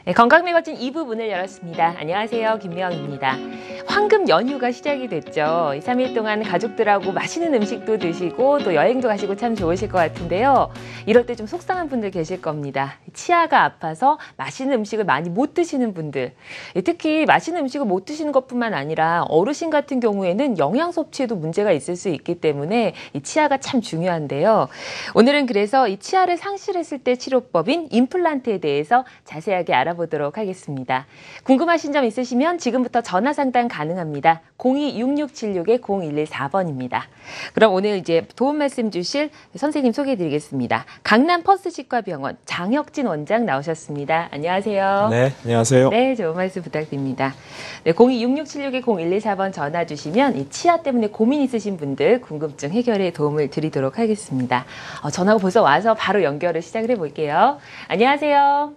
네, 건강매거진 2부 문을 열었습니다. 안녕하세요. 김미영입니다. 황금 연휴가 시작이 됐죠. 2, 3일 동안 가족들하고 맛있는 음식도 드시고 또 여행도 가시고 참 좋으실 것 같은데요. 이럴 때 좀 속상한 분들 계실 겁니다. 치아가 아파서 맛있는 음식을 많이 못 드시는 분들. 특히 맛있는 음식을 못 드시는 것뿐만 아니라 어르신 같은 경우에는 영양 섭취에도 문제가 있을 수 있기 때문에 이 치아가 참 중요한데요. 오늘은 그래서 이 치아를 상실했을 때 치료법인 임플란트에 대해서 자세하게 알아보도록 하겠습니다. 궁금하신 점 있으시면 지금부터 전화 상담 가능합니다. 02-6676-0114번입니다. 그럼 오늘 이제 도움 말씀 주실 선생님 소개해드리겠습니다. 강남 퍼스치과병원 장혁진 원장 나오셨습니다. 안녕하세요. 네, 안녕하세요. 네, 좋은 말씀 부탁드립니다. 네, 02-6676-0114번 전화 주시면 이 치아 때문에 고민 있으신 분들 궁금증 해결에 도움을 드리도록 하겠습니다. 전화가 벌써 와서 바로 연결을 시작을 해볼게요. 안녕하세요.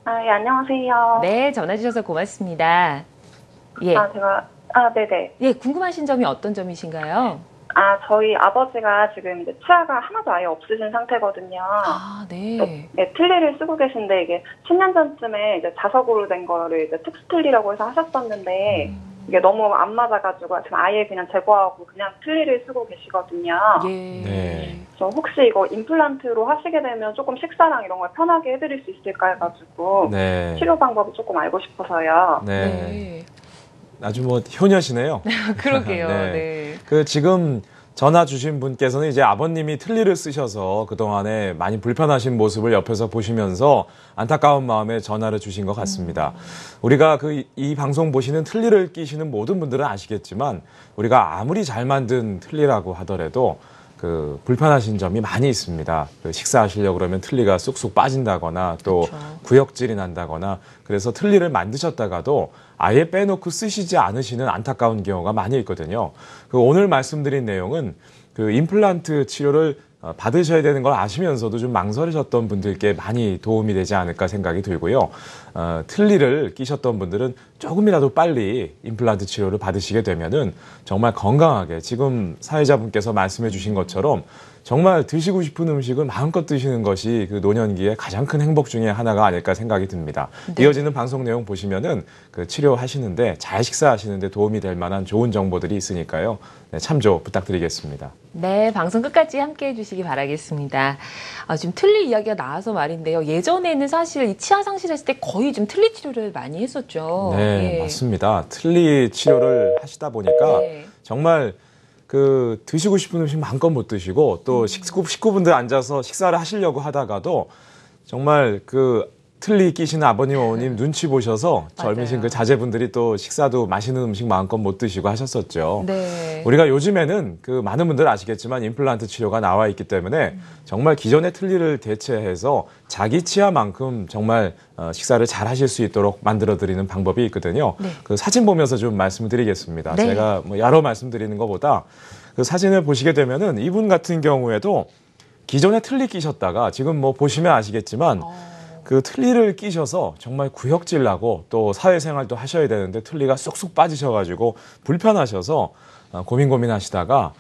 예, 안녕하세요. 네, 전화 주셔서 고맙습니다. 예. 네네. 예, 궁금하신 점이 어떤 점이신가요? 저희 아버지가 지금 이제 치아가 하나도 아예 없으신 상태거든요. 네. 네, 틀니를 쓰고 계신데 이게 10년 전쯤에 이제 자석으로 된 거를 이제 특수틀니라고 해서 하셨었는데 이게 너무 안 맞아가지고 지금 아예 그냥 제거하고 그냥 틀니를 쓰고 계시거든요. 예. 네. 혹시 이거 임플란트로 하시게 되면 조금 식사랑 이런 걸 편하게 해드릴 수 있을까 해가지고 네. 치료 방법을 조금 알고 싶어서요. 네. 네. 아주 효녀시네요. 그러게요. 네. 네. 지금 전화 주신 분께서는 이제 아버님이 틀니를 쓰셔서 그동안에 많이 불편하신 모습을 옆에서 보시면서 안타까운 마음에 전화를 주신 것 같습니다. 우리가 이 방송 보시는 틀니를 끼시는 모든 분들은 아시겠지만 우리가 아무리 잘 만든 틀니라고 하더라도 불편하신 점이 많이 있습니다. 식사하시려고 그러면 틀니가 쑥쑥 빠진다거나 또 그렇죠. 구역질이 난다거나 그래서 틀니를 만드셨다가도 아예 빼놓고 쓰시지 않으시는 안타까운 경우가 많이 있거든요. 오늘 말씀드린 내용은 임플란트 치료를 받으셔야 되는 걸 아시면서도 좀 망설이셨던 분들께 많이 도움이 되지 않을까 생각이 들고요. 틀니를 끼셨던 분들은 조금이라도 빨리 임플란트 치료를 받으시게 되면은 정말 건강하게 지금 사회자분께서 말씀해 주신 것처럼 정말 드시고 싶은 음식을 마음껏 드시는 것이 노년기의 가장 큰 행복 중에 하나가 아닐까 생각이 듭니다. 네. 이어지는 방송 내용 보시면은 치료하시는데 잘 식사하시는데 도움이 될 만한 좋은 정보들이 있으니까요. 네, 참조 부탁드리겠습니다. 네, 방송 끝까지 함께해 주시기 바라겠습니다. 지금 틀니 이야기가 나와서 말인데요. 예전에는 사실 이 치아 상실했을 때 거의 좀 틀니 치료를 많이 했었죠. 네, 예. 맞습니다. 틀니 치료를 하시다 보니까 네. 정말 드시고 싶은 음식 마음껏 못 드시고 또 식구분들 앉아서 식사를 하시려고 하다가도 정말 틀니 끼시는 아버님, 어머님 눈치 보셔서 젊으신 맞아요. 자제분들이 또 식사도 맛있는 음식 마음껏 못 드시고 하셨었죠. 네. 우리가 요즘에는 많은 분들 아시겠지만 임플란트 치료가 나와 있기 때문에 정말 기존의 틀니를 대체해서 자기 치아만큼 정말 식사를 잘 하실 수 있도록 만들어 드리는 방법이 있거든요. 네. 사진 보면서 좀 말씀을 드리겠습니다. 네. 제가 여러 말씀드리는 것보다 사진을 보시게 되면은 이분 같은 경우에도 기존에 틀니 끼셨다가 지금 보시면 아시겠지만 틀니를 끼셔서 정말 구역질 나고 또 사회생활도 하셔야 되는데 틀니가 쑥쑥 빠지셔가지고 불편하셔서 고민하시다가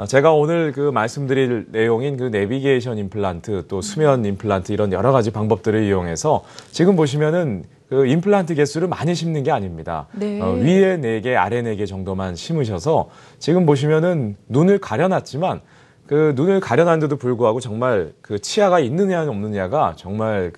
제가 오늘 말씀드릴 내용인 내비게이션 임플란트 또 수면 임플란트 이런 여러 가지 방법들을 이용해서 지금 보시면은 임플란트 개수를 많이 심는 게 아닙니다. 네. 위에 4개, 아래 4개 정도만 심으셔서 지금 보시면은 눈을 가려놨지만 눈을 가려놨는데도 불구하고 정말 치아가 있느냐 없느냐가 정말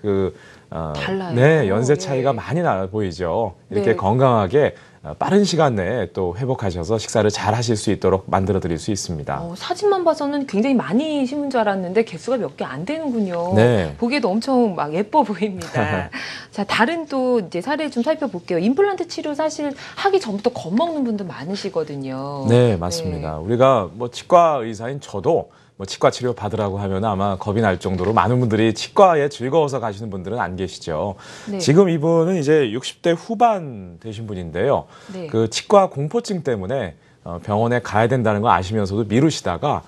달라요. 네, 연세 차이가 예. 많이 나 보이죠. 이렇게 네. 건강하게 빠른 시간 내에 또 회복하셔서 식사를 잘 하실 수 있도록 만들어 드릴 수 있습니다. 사진만 봐서는 굉장히 많이 심은 줄 알았는데 개수가 몇 개 안 되는군요. 네. 보기에도 엄청 예뻐 보입니다. 자, 다른 또 이제 사례 좀 살펴볼게요. 임플란트 치료 사실 하기 전부터 겁먹는 분들 많으시거든요. 네, 맞습니다. 우리가 치과 의사인 저도 치과 치료 받으라고 하면 아마 겁이 날 정도로 많은 분들이 치과에 즐거워서 가시는 분들은 안 계시죠. 네. 지금 이분은 이제 60대 후반 되신 분인데요. 네. 치과 공포증 때문에 병원에 가야 된다는 거 아시면서도 미루시다가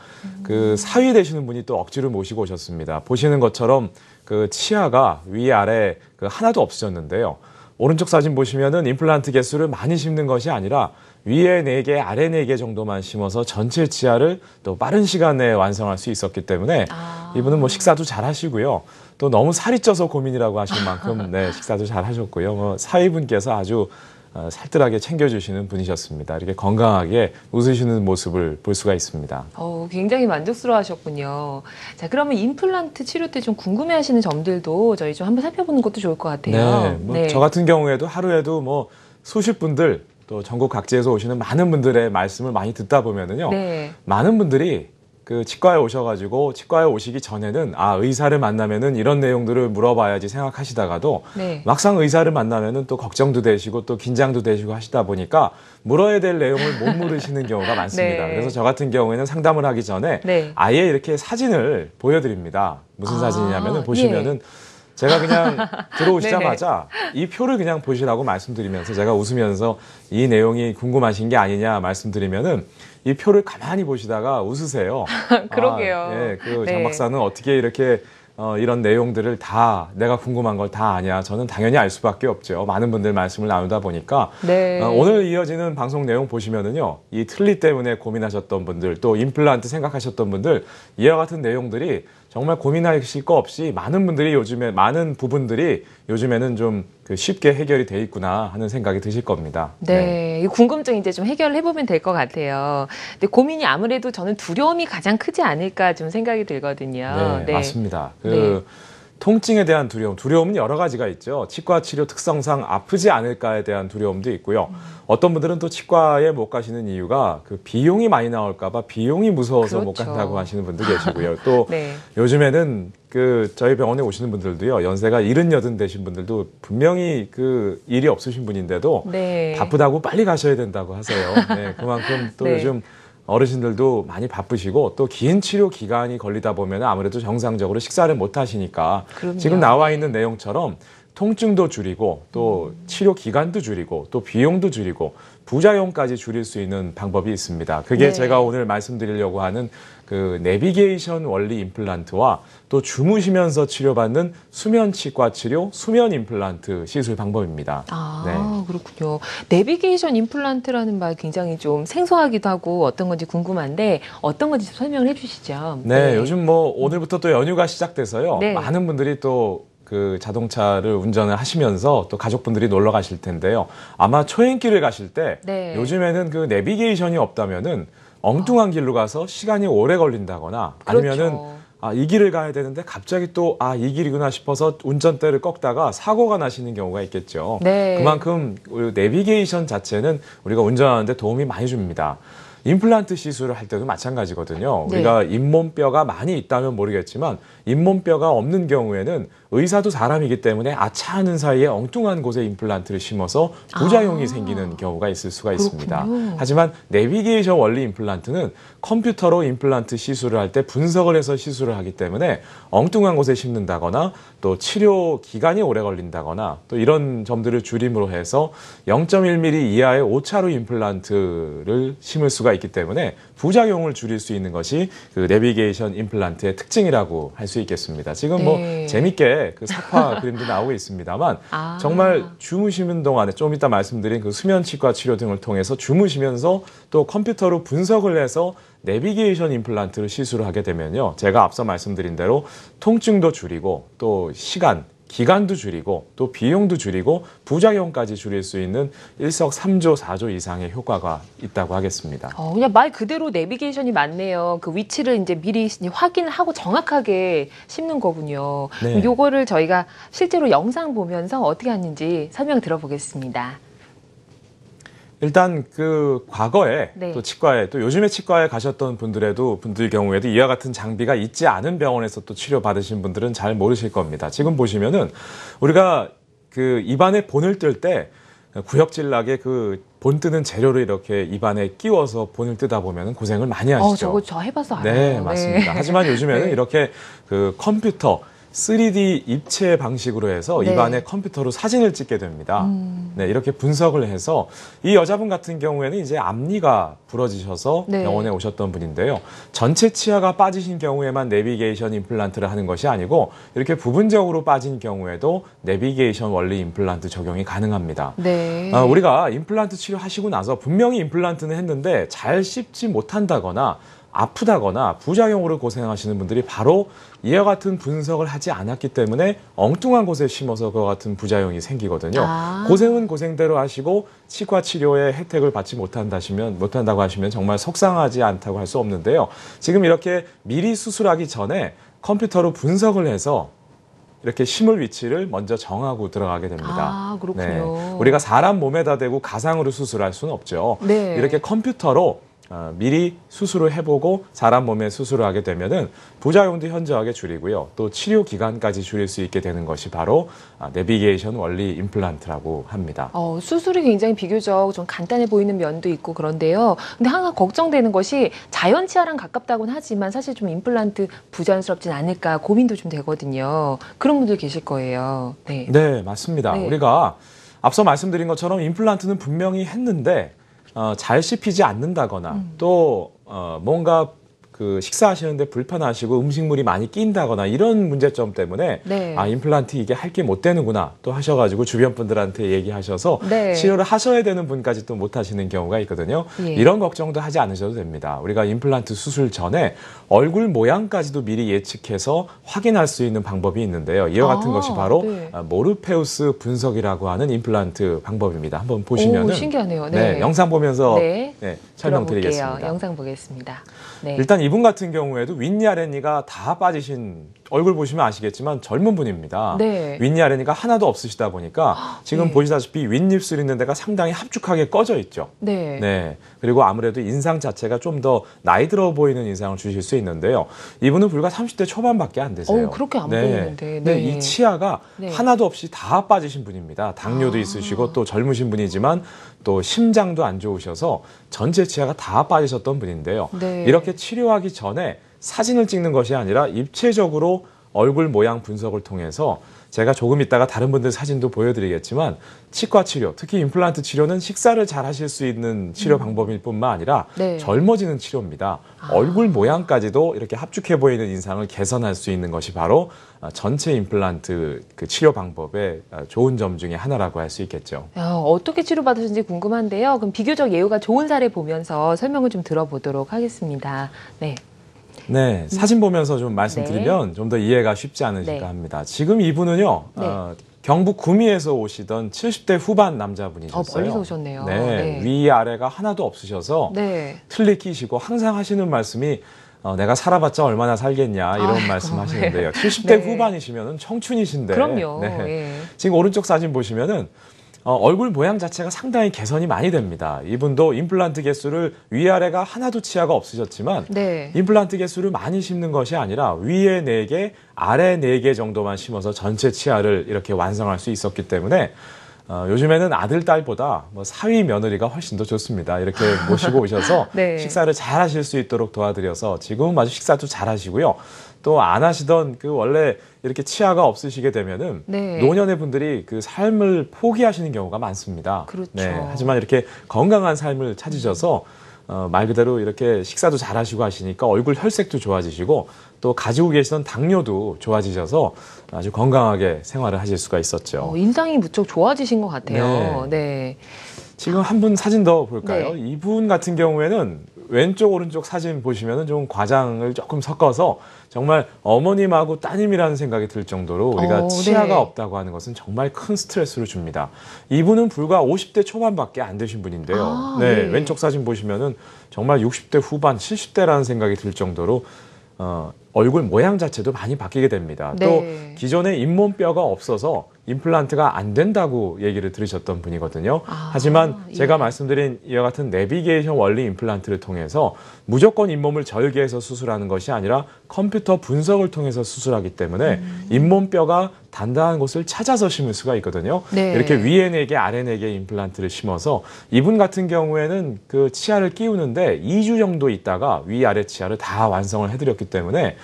사위 되시는 분이 또 억지로 모시고 오셨습니다. 보시는 것처럼 치아가 위아래 하나도 없으셨는데요. 오른쪽 사진 보시면은 임플란트 개수를 많이 심는 것이 아니라 위에 4개, 아래 4개 정도만 심어서 전체 치아를 또 빠른 시간 내에 완성할 수 있었기 때문에 이분은 식사도 잘 하시고요. 또 너무 살이 쪄서 고민이라고 하실 만큼 네, 식사도 잘 하셨고요. 사위분께서 아주 살뜰하게 챙겨주시는 분이셨습니다. 이렇게 건강하게 웃으시는 모습을 볼 수가 있습니다. 굉장히 만족스러워하셨군요. 자, 그러면 임플란트 치료 때 좀 궁금해하시는 점들도 저희 좀 한번 살펴보는 것도 좋을 것 같아요. 네, 저 같은 경우에도 하루에도 수십 분들 또 전국 각지에서 오시는 많은 분들의 말씀을 많이 듣다 보면은요, 네. 많은 분들이 그 치과에 오셔가지고 치과에 오시기 전에는 의사를 만나면은 이런 내용들을 물어봐야지 생각하시다가도 네. 막상 의사를 만나면은 또 걱정도 되시고 또 긴장도 되시고 하시다 보니까 물어야 될 내용을 못 물으시는 경우가 많습니다. 네. 그래서 저 같은 경우에는 상담을 하기 전에 네. 아예 이렇게 사진을 보여드립니다. 무슨 사진이냐면은 보시면은 예. 제가 그냥 들어오시자마자 이 표를 그냥 보시라고 말씀드리면서 제가 웃으면서 이 내용이 궁금하신 게 아니냐 말씀드리면은 이 표를 가만히 보시다가 웃으세요. 그러게요. 예, 장 네. 박사는 어떻게 이렇게 이런 내용들을 다 내가 궁금한 걸 다 아냐. 저는 당연히 알 수밖에 없죠. 많은 분들 말씀을 나누다 보니까 네. 오늘 이어지는 방송 내용 보시면은요. 이 틀니 때문에 고민하셨던 분들 또 임플란트 생각하셨던 분들 이와 같은 내용들이 정말 고민하실 거 없이 많은 부분들이 요즘에는 좀 쉽게 해결이 돼 있구나 하는 생각이 드실 겁니다. 네, 이 궁금증 이제 좀 해결을 해보면 될 것 같아요. 근데 고민이 아무래도 저는 두려움이 가장 크지 않을까 좀 생각이 들거든요. 네, 맞습니다. 통증에 대한 두려움은 여러 가지가 있죠. 치과 치료 특성상 아프지 않을까에 대한 두려움도 있고요. 어떤 분들은 또 치과에 못 가시는 이유가 그 비용이 많이 나올까봐 비용이 무서워서 못 간다고 하시는 분도 계시고요. 또 네. 요즘에는 저희 병원에 오시는 분들도요, 연세가 70, 되신 분들도 분명히 일이 없으신 분인데도 네. 바쁘다고 빨리 가셔야 된다고 하세요. 네, 그만큼 또 네. 요즘 어르신들도 많이 바쁘시고 또 긴 치료 기간이 걸리다 보면 아무래도 정상적으로 식사를 못 하시니까 그럼요. 지금 나와 있는 내용처럼 통증도 줄이고 또 치료 기간도 줄이고 또 비용도 줄이고 부작용까지 줄일 수 있는 방법이 있습니다. 그게 네. 제가 오늘 말씀드리려고 하는 그 내비게이션 원리 임플란트와 또 주무시면서 치료받는 수면 치과 치료, 수면 임플란트 시술 방법입니다. 그렇군요. 내비게이션 임플란트라는 말 굉장히 좀 생소하기도 하고 어떤 건지 궁금한데 어떤 건지 좀 설명을 해주시죠. 네, 요즘 오늘부터 또 연휴가 시작돼서요. 네. 많은 분들이 또 자동차를 운전을 하시면서 또 가족분들이 놀러 가실 텐데요. 아마 초행길을 가실 때 네. 요즘에는 그 내비게이션이 없다면은 엉뚱한 길로 가서 시간이 오래 걸린다거나 아니면은 이 길을 가야 되는데 갑자기 또 이 길이구나 싶어서 운전대를 꺾다가 사고가 나시는 경우가 있겠죠. 네. 그만큼 내비게이션 자체는 우리가 운전하는데 도움이 많이 줍니다. 임플란트 시술을 할 때도 마찬가지거든요. 네. 우리가 잇몸뼈가 많이 있다면 모르겠지만 잇몸뼈가 없는 경우에는 의사도 사람이기 때문에 아차하는 사이에 엉뚱한 곳에 임플란트를 심어서 부작용이 생기는 경우가 있을 수가 있습니다. 그렇군요. 하지만 내비게이션 원리 임플란트는 컴퓨터로 임플란트 시술을 할 때 분석을 해서 시술을 하기 때문에 엉뚱한 곳에 심는다거나 또 치료 기간이 오래 걸린다거나 또 이런 점들을 줄임으로 해서 0.1mm 이하의 오차로 임플란트를 심을 수가 있기 때문에 부작용을 줄일 수 있는 것이 그 내비게이션 임플란트의 특징이라고 할 수 있겠습니다. 지금 네. 재밌게 그 삭화 그림도 나오고 있습니다만 정말 주무시는 동안에 좀 이따 말씀드린 그 수면치과 치료 등을 통해서 주무시면서 또 컴퓨터로 분석을 해서 내비게이션 임플란트를 시술을 하게 되면요. 제가 앞서 말씀드린 대로 통증도 줄이고 또 기간도 줄이고 또 비용도 줄이고 부작용까지 줄일 수 있는 일석삼조 4조 이상의 효과가 있다고 하겠습니다. 그냥 말 그대로 내비게이션이 맞네요. 그 위치를 이제 미리 확인을 하고 정확하게 심는 거군요. 네. 요거를 저희가 실제로 영상 보면서 어떻게 하는지 설명 들어보겠습니다. 일단 과거에 네. 또 치과에 또 요즘에 치과에 가셨던 분들 경우에도 이와 같은 장비가 있지 않은 병원에서 또 치료 받으신 분들은 잘 모르실 겁니다. 지금 보시면은 우리가 입안에 본을 뜰 때 구역질나게 본 뜨는 재료를 이렇게 입안에 끼워서 본을 뜨다 보면 고생을 많이 하시죠. 저 해봐서 알아요. 네, 맞습니다. 하지만 요즘에는 네. 이렇게 컴퓨터 3D 입체 방식으로 해서 네. 입안에 컴퓨터로 사진을 찍게 됩니다. 네, 이렇게 분석을 해서 이 여자분 같은 경우에는 이제 앞니가 부러지셔서 네. 병원에 오셨던 분인데요. 전체 치아가 빠지신 경우에만 내비게이션 임플란트를 하는 것이 아니고 이렇게 부분적으로 빠진 경우에도 내비게이션 원리 임플란트 적용이 가능합니다. 네. 우리가 임플란트 치료하시고 나서 분명히 임플란트는 했는데 잘 씹지 못한다거나 아프다거나 부작용으로 고생하시는 분들이 바로 이와 같은 분석을 하지 않았기 때문에 엉뚱한 곳에 심어서 그와 같은 부작용이 생기거든요. 고생은 고생대로 하시고 치과 치료의 혜택을 받지 못한다고 하시면 정말 속상하지 않다고 할 수 없는데요. 지금 이렇게 미리 수술하기 전에 컴퓨터로 분석을 해서 이렇게 심을 위치를 먼저 정하고 들어가게 됩니다. 그렇군요. 네. 우리가 사람 몸에다 대고 가상으로 수술할 수는 없죠. 네. 이렇게 컴퓨터로 미리 수술을 해보고 사람 몸에 수술을 하게 되면은 부작용도 현저하게 줄이고요. 또 치료 기간까지 줄일 수 있게 되는 것이 바로 내비게이션 원리 임플란트라고 합니다. 수술이 굉장히 비교적 좀 간단해 보이는 면도 있고 그런데요. 근데 항상 걱정되는 것이 자연 치아랑 가깝다고는 하지만 사실 좀 임플란트 부자연스럽진 않을까 고민도 좀 되거든요. 그런 분들 계실 거예요. 네, 네, 맞습니다. 네. 우리가 앞서 말씀드린 것처럼 임플란트는 분명히 했는데 잘 씹히지 않는다거나 또 뭔가 그 식사하시는데 불편하시고 음식물이 많이 끼인다거나 이런 문제점 때문에 네. 임플란트 이게 할 게 못 되는구나 또 하셔가지고 주변 분들한테 얘기하셔서 네. 치료를 하셔야 되는 분까지 또 못 하시는 경우가 있거든요. 예. 이런 걱정도 하지 않으셔도 됩니다. 우리가 임플란트 수술 전에 얼굴 모양까지도 미리 예측해서 확인할 수 있는 방법이 있는데요. 이와 같은 것이 바로 네. 모르페우스 분석이라고 하는 임플란트 방법입니다. 한번 보시면은 신기하네요. 네. 영상 보면서 네. 설명드리겠습니다. 들어볼게요. 영상 보겠습니다. 네. 일단 이분 같은 경우에도 윗니 아랫니가 다 빠지신 얼굴 보시면 아시겠지만 젊은 분입니다. 네. 윗니 아랫니가 하나도 없으시다 보니까 지금 네. 보시다시피 윗입술 있는 데가 상당히 합죽하게 꺼져 있죠. 네. 네. 그리고 아무래도 인상 자체가 좀 더 나이 들어 보이는 인상을 주실 수 있는데요. 이분은 불과 30대 초반밖에 안 되세요. 그렇게 안 보이는데. 네. 네. 이 치아가 네. 하나도 없이 다 빠지신 분입니다. 당뇨도 있으시고 또 젊으신 분이지만 또 심장도 안 좋으셔서 전체 치아가 다 빠지셨던 분인데요. 네. 이렇게 치료하기 전에 사진을 찍는 것이 아니라 입체적으로 얼굴 모양 분석을 통해서 제가 조금 있다가 다른 분들 사진도 보여드리겠지만 치과 치료, 특히 임플란트 치료는 식사를 잘 하실 수 있는 치료 방법일 뿐만 아니라 네. 젊어지는 치료입니다. 얼굴 모양까지도 이렇게 합죽해 보이는 인상을 개선할 수 있는 것이 바로 전체 임플란트 그 치료 방법의 좋은 점 중에 하나라고 할 수 있겠죠. 어떻게 치료받으신지 궁금한데요. 그럼 비교적 예후가 좋은 사례 보면서 설명을 좀 들어보도록 하겠습니다. 네. 네, 사진 보면서 좀 말씀드리면 좀 더 이해가 쉽지 않으실까 네. 합니다. 지금 이분은요, 네. 경북 구미에서 오시던 70대 후반 남자분이셨어요. 멀리서 오셨네요. 네, 네. 위아래가 하나도 없으셔서 네. 틀니 끼시고 항상 하시는 말씀이 내가 살아봤자 얼마나 살겠냐 이런 아이고, 말씀 하시는데요. 네. 70대 네. 후반이시면 청춘이신데. 그럼요. 네. 예. 지금 오른쪽 사진 보시면은 얼굴 모양 자체가 상당히 개선이 많이 됩니다. 이분도 임플란트 개수를 위아래가 하나도 치아가 없으셨지만 네. 임플란트 개수를 많이 심는 것이 아니라 위에 4개, 아래 4개 정도만 심어서 전체 치아를 이렇게 완성할 수 있었기 때문에 요즘에는 아들, 딸보다 사위 며느리가 훨씬 더 좋습니다. 이렇게 모시고 오셔서 네. 식사를 잘 하실 수 있도록 도와드려서 지금은 마주 식사도 잘 하시고요. 또 안 하시던 그 원래 이렇게 치아가 없으시게 되면은 네. 노년의 분들이 그 삶을 포기하시는 경우가 많습니다. 그렇죠. 하지만 이렇게 건강한 삶을 찾으셔서 말 그대로 이렇게 식사도 잘 하시고 하시니까 얼굴 혈색도 좋아지시고 또 가지고 계시던 당뇨도 좋아지셔서 아주 건강하게 생활을 하실 수가 있었죠. 인상이 무척 좋아지신 것 같아요. 네. 지금 한 분 사진 더 볼까요? 네. 이분 같은 경우에는 왼쪽 오른쪽 사진 보시면은 좀 과장을 조금 섞어서 정말 어머님하고 따님이라는 생각이 들 정도로 우리가 치아가 네. 없다고 하는 것은 정말 큰 스트레스를 줍니다. 이분은 불과 50대 초반밖에 안 되신 분인데요. 네. 왼쪽 사진 보시면은 정말 60대 후반, 70대라는 생각이 들 정도로 얼굴 모양 자체도 많이 바뀌게 됩니다. 네. 또 기존에 잇몸뼈가 없어서 임플란트가 안 된다고 얘기를 들으셨던 분이거든요. 하지만 제가 말씀드린 이와 같은 내비게이션 원리 임플란트를 통해서 무조건 잇몸을 절개해서 수술하는 것이 아니라 컴퓨터 분석을 통해서 수술하기 때문에 잇몸뼈가 단단한 곳을 찾아서 심을 수가 있거든요. 네. 이렇게 위에 4개, 아래 4개 임플란트를 심어서 이분 같은 경우에는 그 치아를 끼우는데 2주 정도 있다가 위아래 치아를 다 완성을 해드렸기 때문에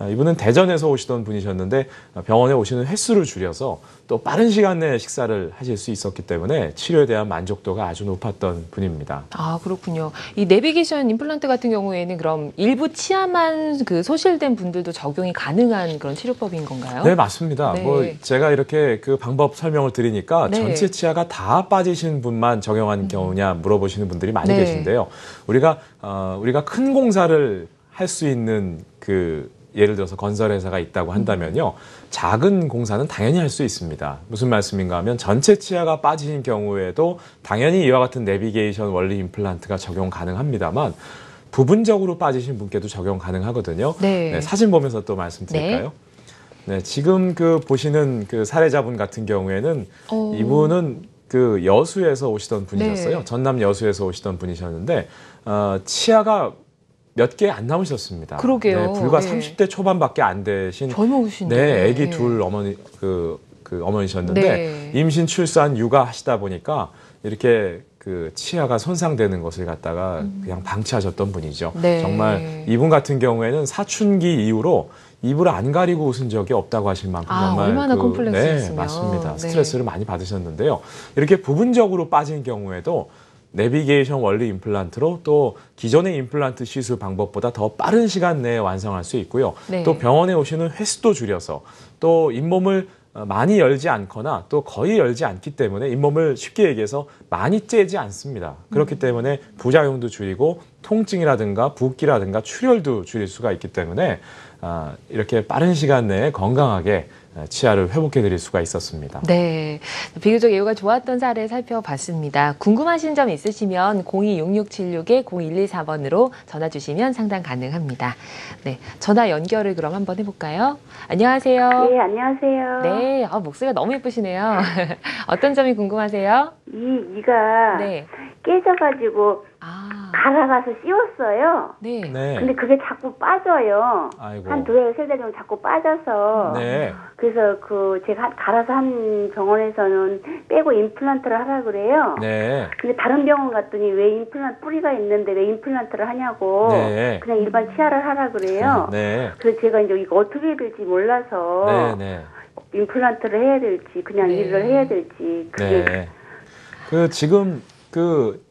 이분은 대전에서 오시던 분이셨는데 병원에 오시는 횟수를 줄여서 또 빠른 시간 내에 식사를 하실 수 있었기 때문에 치료에 대한 만족도가 아주 높았던 분입니다. 그렇군요. 이 내비게이션 임플란트 같은 경우에는 그럼 일부 치아만 그 소실된 분들도 적용이 가능한 그런 치료법인 건가요? 네, 맞습니다. 네. 제가 이렇게 그 방법 설명을 드리니까 네. 전체 치아가 다 빠지신 분만 적용한 경우냐 물어보시는 분들이 많이 네. 계신데요. 우리가 큰 공사를 할 수 있는 예를 들어서 건설회사가 있다고 한다면요. 작은 공사는 당연히 할 수 있습니다. 무슨 말씀인가 하면 전체 치아가 빠진 경우에도 당연히 이와 같은 내비게이션 원리 임플란트가 적용 가능합니다만 부분적으로 빠지신 분께도 적용 가능하거든요. 네. 네, 사진 보면서 또 말씀드릴까요? 네, 지금 보시는 사례자분 같은 경우에는 이분은 여수에서 오시던 분이셨어요. 네. 전남 여수에서 오시던 분이셨는데 치아가 몇 개 안 남으셨습니다. 그러게요. 네, 불과 네. 30대 초반밖에 안 되신 젊으신데. 네, 아기 둘 어머니 어머니셨는데 네. 임신, 출산, 육아 하시다 보니까 이렇게 치아가 손상되는 것을 갖다가 그냥 방치하셨던 분이죠. 네. 정말 이분 같은 경우에는 사춘기 이후로 입을 안 가리고 웃은 적이 없다고 하실 만큼 정말 얼마나 콤플렉스였으면. 네, 맞습니다. 네. 스트레스를 많이 받으셨는데요. 이렇게 부분적으로 빠진 경우에도 내비게이션 원리 임플란트로 또 기존의 임플란트 시술 방법보다 더 빠른 시간 내에 완성할 수 있고요. 네. 또 병원에 오시는 횟수도 줄여서 또 잇몸을 많이 열지 않거나 또 거의 열지 않기 때문에 잇몸을 쉽게 얘기해서 많이 째지 않습니다. 그렇기 때문에 부작용도 줄이고 통증이라든가 붓기라든가 출혈도 줄일 수가 있기 때문에 이렇게 빠른 시간 내에 건강하게 치아를 회복해 드릴 수가 있었습니다. 네, 비교적 예후가 좋았던 사례 살펴봤습니다. 궁금하신 점 있으시면 026676-0124번으로 전화 주시면 상담 가능합니다. 네, 전화 연결을 그럼 한번 해볼까요? 안녕하세요. 네, 안녕하세요. 네, 목소리가 너무 예쁘시네요. 어떤 점이 궁금하세요? 이가 네. 깨져가지고 갈아가서 씌웠어요. 네. 네. 근데 그게 자꾸 빠져요. 아이고. 한 두세 달 정도 자꾸 빠져서. 네. 그래서 제가 갈아서 한 병원에서는 빼고 임플란트를 하라 그래요. 네. 근데 다른 병원 갔더니 왜 임플란트 뿌리가 있는데 왜 임플란트를 하냐고. 네. 그냥 일반 치아를 하라 그래요. 네. 그래서 제가 이제 이거 어떻게 해야 될지 몰라서. 네. 임플란트를 해야 될지 그냥 네. 일을 해야 될지. 그게 네. 지금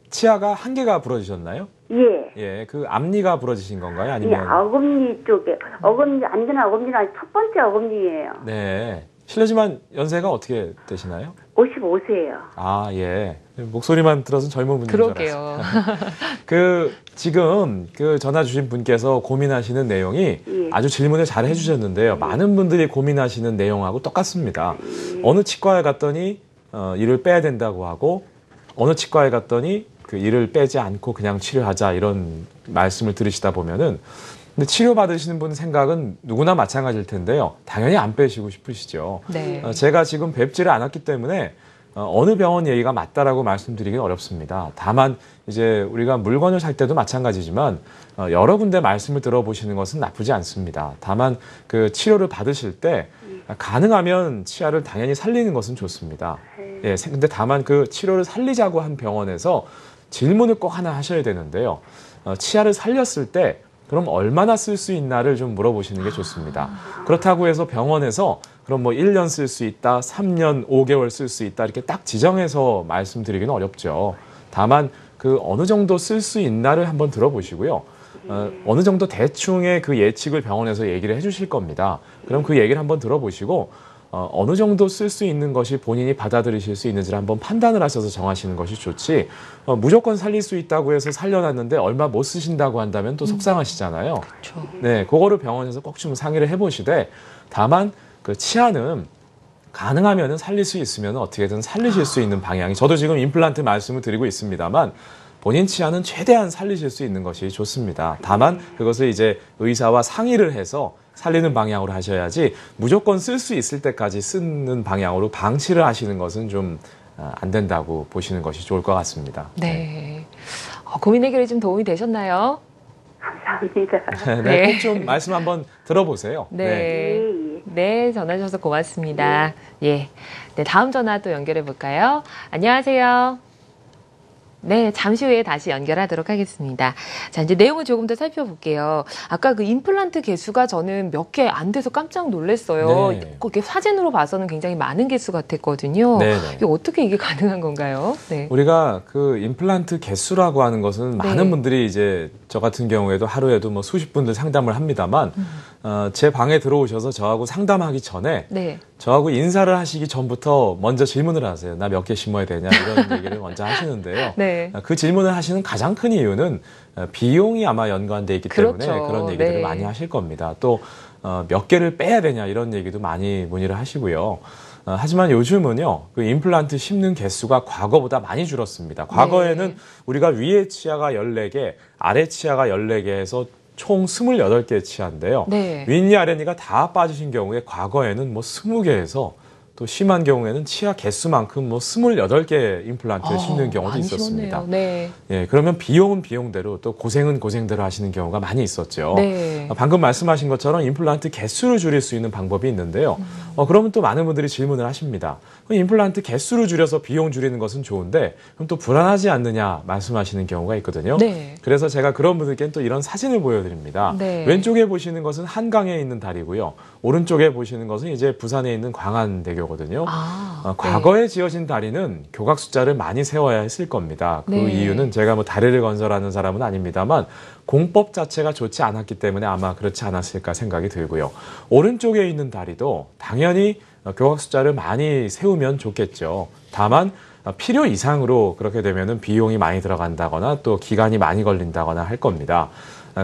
치아가 한 개가 부러지셨나요? 예. 앞니가 부러지신 건가요? 이 아니면 어금니 쪽에 안전한 어금니가 첫 번째 어금니예요. 네. 실례지만 연세가 어떻게 되시나요? 55세예요. 아, 예. 목소리만 들어서 젊은 분인 줄 그러게요. 알았어요. 지금 전화 주신 분께서 고민하시는 내용이 예. 아주 질문을 잘 해주셨는데요. 많은 분들이 고민하시는 내용하고 똑같습니다. 어느 치과에 갔더니 이를 빼야 된다고 하고 어느 치과에 갔더니 이를 빼지 않고 그냥 치료하자 이런 말씀을 들으시다 보면은 근데 치료받으시는 분 생각은 누구나 마찬가지일 텐데요. 당연히 안 빼시고 싶으시죠. 네. 제가 지금 뵙지를 않았기 때문에 어느 병원 얘기가 맞다라고 말씀드리긴 어렵습니다. 다만 이제 우리가 물건을 살 때도 마찬가지지만 여러 군데 말씀을 들어보시는 것은 나쁘지 않습니다. 다만 치료를 받으실 때 가능하면 치아를 당연히 살리는 것은 좋습니다. 예, 근데 다만 치료를 살리자고 한 병원에서 질문을 꼭 하나 하셔야 되는데요. 치아를 살렸을 때 그럼 얼마나 쓸 수 있나를 좀 물어보시는 게 좋습니다. 그렇다고 해서 병원에서 그럼 1년 쓸 수 있다, 3년, 5개월 쓸 수 있다 이렇게 딱 지정해서 말씀드리기는 어렵죠. 다만 어느 정도 쓸 수 있나를 한번 들어보시고요. 어느 정도 대충의 예측을 병원에서 얘기를 해주실 겁니다. 그럼 얘기를 한번 들어보시고 어느 정도 쓸 수 있는 것이 본인이 받아들이실 수 있는지를 한번 판단을 하셔서 정하시는 것이 좋지 무조건 살릴 수 있다고 해서 살려놨는데 얼마 못 쓰신다고 한다면 또 속상하시잖아요. 그렇죠. 네, 그거를 병원에서 꼭 좀 상의를 해보시되 다만 치아는 가능하면 살릴 수 있으면 어떻게든 살리실 수 있는 방향이 저도 지금 임플란트 말씀을 드리고 있습니다만 본인 치아는 최대한 살리실 수 있는 것이 좋습니다. 다만 그것을 이제 의사와 상의를 해서 살리는 방향으로 하셔야지 무조건 쓸 수 있을 때까지 쓰는 방향으로 방치를 하시는 것은 좀 안 된다고 보시는 것이 좋을 것 같습니다. 네. 고민 해결에 좀 도움이 되셨나요? 감사합니다. 네, 꼭 좀 말씀 한번 들어보세요. 네. 예. 네, 전화 주셔서 고맙습니다. 예. 네, 다음 전화 또 연결해 볼까요? 안녕하세요. 네, 잠시 후에 다시 연결하도록 하겠습니다. 자, 이제 내용을 조금 더 살펴볼게요. 아까 임플란트 개수가 저는 몇 개 안 돼서 깜짝 놀랐어요. 네. 이렇게 사진으로 봐서는 굉장히 많은 개수 같았거든요. 네. 이게 어떻게 이게 가능한 건가요? 네. 우리가 임플란트 개수라고 하는 것은 많은 분들이 이제 저 같은 경우에도 하루에도 수십 분들 상담을 합니다만 제 방에 들어오셔서 저하고 상담하기 전에 네. 저하고 인사를 하시기 전부터 먼저 질문을 하세요. 나 몇 개 심어야 되냐 이런 얘기를 먼저 하시는데요. 네. 그 질문을 하시는 가장 큰 이유는 비용이 아마 연관돼 있기 때문에 그렇죠. 그런 얘기들을 네. 많이 하실 겁니다. 또 몇 개를 빼야 되냐 이런 얘기도 많이 문의를 하시고요. 하지만 요즘은요, 그 임플란트 심는 개수가 과거보다 많이 줄었습니다. 과거에는 네. 우리가 위에 치아가 14개, 아래 치아가 14개에서 총 28개의 치아인데요. 네. 윗니 아랫니가 다 빠지신 경우에 과거에는 뭐 20개에서 또 심한 경우에는 치아 개수만큼 뭐 28개 임플란트를 심는 경우도 많이 있었습니다. 심었네요. 네. 예, 그러면 비용은 비용대로 또 고생은 고생대로 하시는 경우가 많이 있었죠. 네. 방금 말씀하신 것처럼 임플란트 개수를 줄일 수 있는 방법이 있는데요. 그러면 또 많은 분들이 질문을 하십니다. 임플란트 개수를 줄여서 비용 줄이는 것은 좋은데 그럼 또 불안하지 않느냐 말씀하시는 경우가 있거든요. 네. 그래서 제가 그런 분들께는 또 이런 사진을 보여드립니다. 네. 왼쪽에 보시는 것은 한강에 있는 다리고요. 오른쪽에 보시는 것은 이제 부산에 있는 광안대교거든요. 과거에 지어진 다리는 교각 숫자를 많이 세워야 했을 겁니다. 그 네. 이유는 제가 뭐 다리를 건설하는 사람은 아닙니다만 공법 자체가 좋지 않았기 때문에 아마 그렇지 않았을까 생각이 들고요. 오른쪽에 있는 다리도 당연히 교각 숫자를 많이 세우면 좋겠죠. 다만 필요 이상으로 그렇게 되면은 비용이 많이 들어간다거나 또 기간이 많이 걸린다거나 할 겁니다.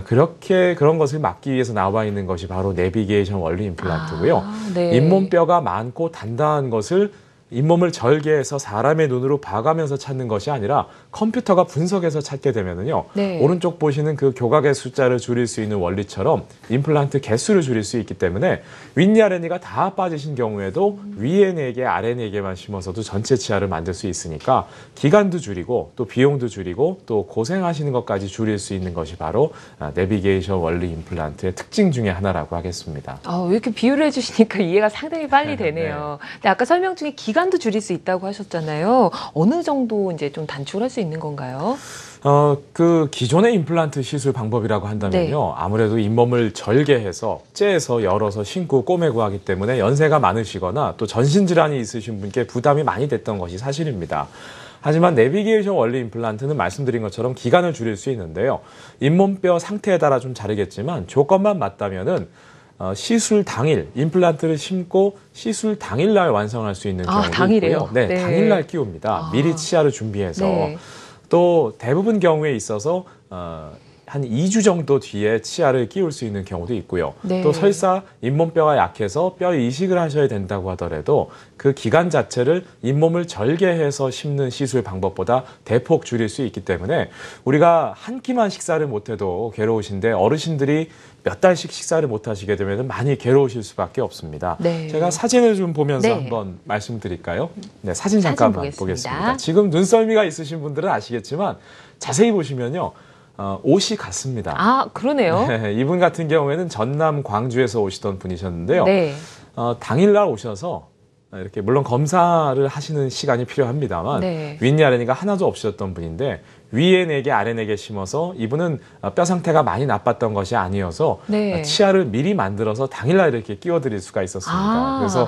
그런 것을 막기 위해서 나와 있는 것이 바로 내비게이션 원리 임플란트고요. 네. 잇몸뼈가 많고 단단한 것을 잇몸을 절개해서 사람의 눈으로 봐가면서 찾는 것이 아니라 컴퓨터가 분석해서 찾게 되면은요. 네. 오른쪽 보시는 그 교각의 숫자를 줄일 수 있는 원리처럼 임플란트 개수를 줄일 수 있기 때문에 윗니 아랫니가 다 빠지신 경우에도 위에 4개, 아래 4개만 심어서도 전체 치아를 만들 수 있으니까 기간도 줄이고 또 비용도 줄이고 또 고생하시는 것까지 줄일 수 있는 것이 바로 내비게이션 원리 임플란트의 특징 중에 하나라고 하겠습니다. 이렇게 비유를 해주시니까 이해가 상당히 빨리 되네요. 근데 아까 설명 중에 기간도 줄일 수 있다고 하셨잖아요. 어느 정도 이제 좀 단축을 할 수 있는 건가요? 그 기존의 임플란트 시술 방법이라고 한다면요. 아무래도 잇몸을 절개해서 째서 열어서 심고 꼬매고 하기 때문에 연세가 많으시거나 또 전신질환이 있으신 분께 부담이 많이 됐던 것이 사실입니다. 하지만 내비게이션 원리 임플란트는 말씀드린 것처럼 기간을 줄일 수 있는데요. 잇몸뼈 상태에 따라 좀 다르겠지만 조건만 맞다면은 시술 당일 임플란트를 심고 시술 당일날 완성할 수 있는 경우도 당일에요? 있고요. 네, 네. 당일날 끼웁니다. 미리 치아를 준비해서. 네. 또 대부분 경우에 있어서 한 2주 정도 뒤에 치아를 끼울 수 있는 경우도 있고요. 네. 또 설사 잇몸뼈가 약해서 뼈 이식을 하셔야 된다고 하더라도 그 기간 자체를 잇몸을 절개해서 심는 시술 방법보다 대폭 줄일 수 있기 때문에 우리가 한 끼만 식사를 못해도 괴로우신데 어르신들이 몇 달씩 식사를 못 하시게 되면 많이 괴로우실 수밖에 없습니다. 네. 제가 사진을 좀 보면서 네. 한번 말씀드릴까요? 네, 사진 잠깐만 보겠습니다. 지금 눈썰미가 있으신 분들은 아시겠지만 자세히 보시면요. 옷이 같습니다. 그러네요. 네, 이분 같은 경우에는 전남 광주에서 오시던 분이셨는데요. 네. 당일날 오셔서 이렇게 물론 검사를 하시는 시간이 필요합니다만 네. 윗니 아랫니가 하나도 없으셨던 분인데 위에 4개 아래 4개 심어서 이분은 뼈 상태가 많이 나빴던 것이 아니어서 네. 치아를 미리 만들어서 당일날 이렇게 끼워드릴 수가 있었습니다. 그래서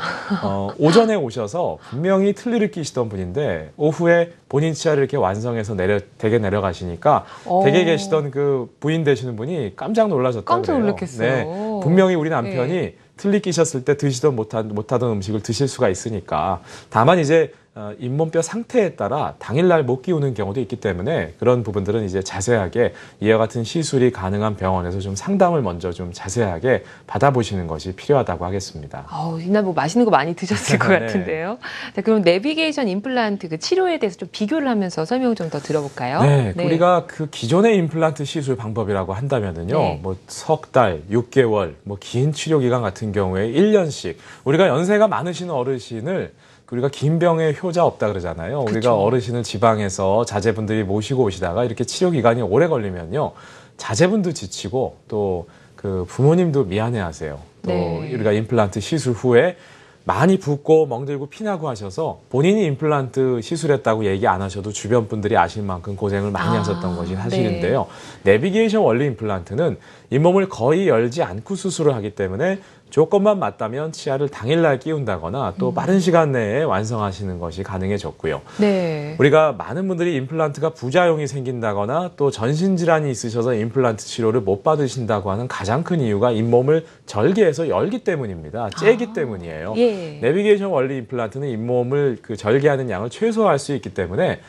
오전에 오셔서 분명히 틀니를 끼시던 분인데 오후에 본인 치아를 이렇게 완성해서 댁에 내려가시니까 댁에 계시던 그 부인 되시는 분이 깜짝 놀라셨다고 깜짝 그래요. 놀랐겠어요. 네, 분명히 우리 남편이 네. 틀니 끼셨을 때 드시던 못하던 음식을 드실 수가 있으니까 다만 이제 잇몸뼈 상태에 따라 당일날 못 끼우는 경우도 있기 때문에 그런 부분들은 이제 자세하게 이와 같은 시술이 가능한 병원에서 좀 상담을 먼저 좀 자세하게 받아보시는 것이 필요하다고 하겠습니다. 이날 뭐 맛있는 거 많이 드셨을 것 네. 같은데요. 자, 그럼 내비게이션 임플란트 그 치료에 대해서 좀 비교를 하면서 설명 좀 더 들어볼까요? 네, 우리가 그 기존의 임플란트 시술 방법이라고 한다면은요, 네. 뭐 석 달, 6개월, 뭐 긴 치료 기간 같은 경우에 1년씩 우리가 연세가 많으신 어르신을 우리가 긴 병에 효자 없다 그러잖아요. 그쵸. 우리가 어르신을 지방에서 자제분들이 모시고 오시다가 이렇게 치료 기간이 오래 걸리면요, 자제분도 지치고 또 그 부모님도 미안해하세요. 또 네. 우리가 임플란트 시술 후에 많이 붓고 멍들고 피나고 하셔서 본인이 임플란트 시술했다고 얘기 안 하셔도 주변 분들이 아실 만큼 고생을 많이 하셨던 것이 사실인데요. 내비게이션 원리 임플란트는 잇몸을 거의 열지 않고 수술을 하기 때문에 조건만 맞다면 치아를 당일날 끼운다거나 또 빠른 시간 내에 완성하시는 것이 가능해졌고요. 네. 우리가 많은 분들이 임플란트가 부작용이 생긴다거나 또 전신질환이 있으셔서 임플란트 치료를 못 받으신다고 하는 가장 큰 이유가 잇몸을 절개해서 열기 때문입니다. 째기 때문이에요. 예. 내비게이션 원리 임플란트는 잇몸을 절개하는 양을 최소화할 수 있기 때문에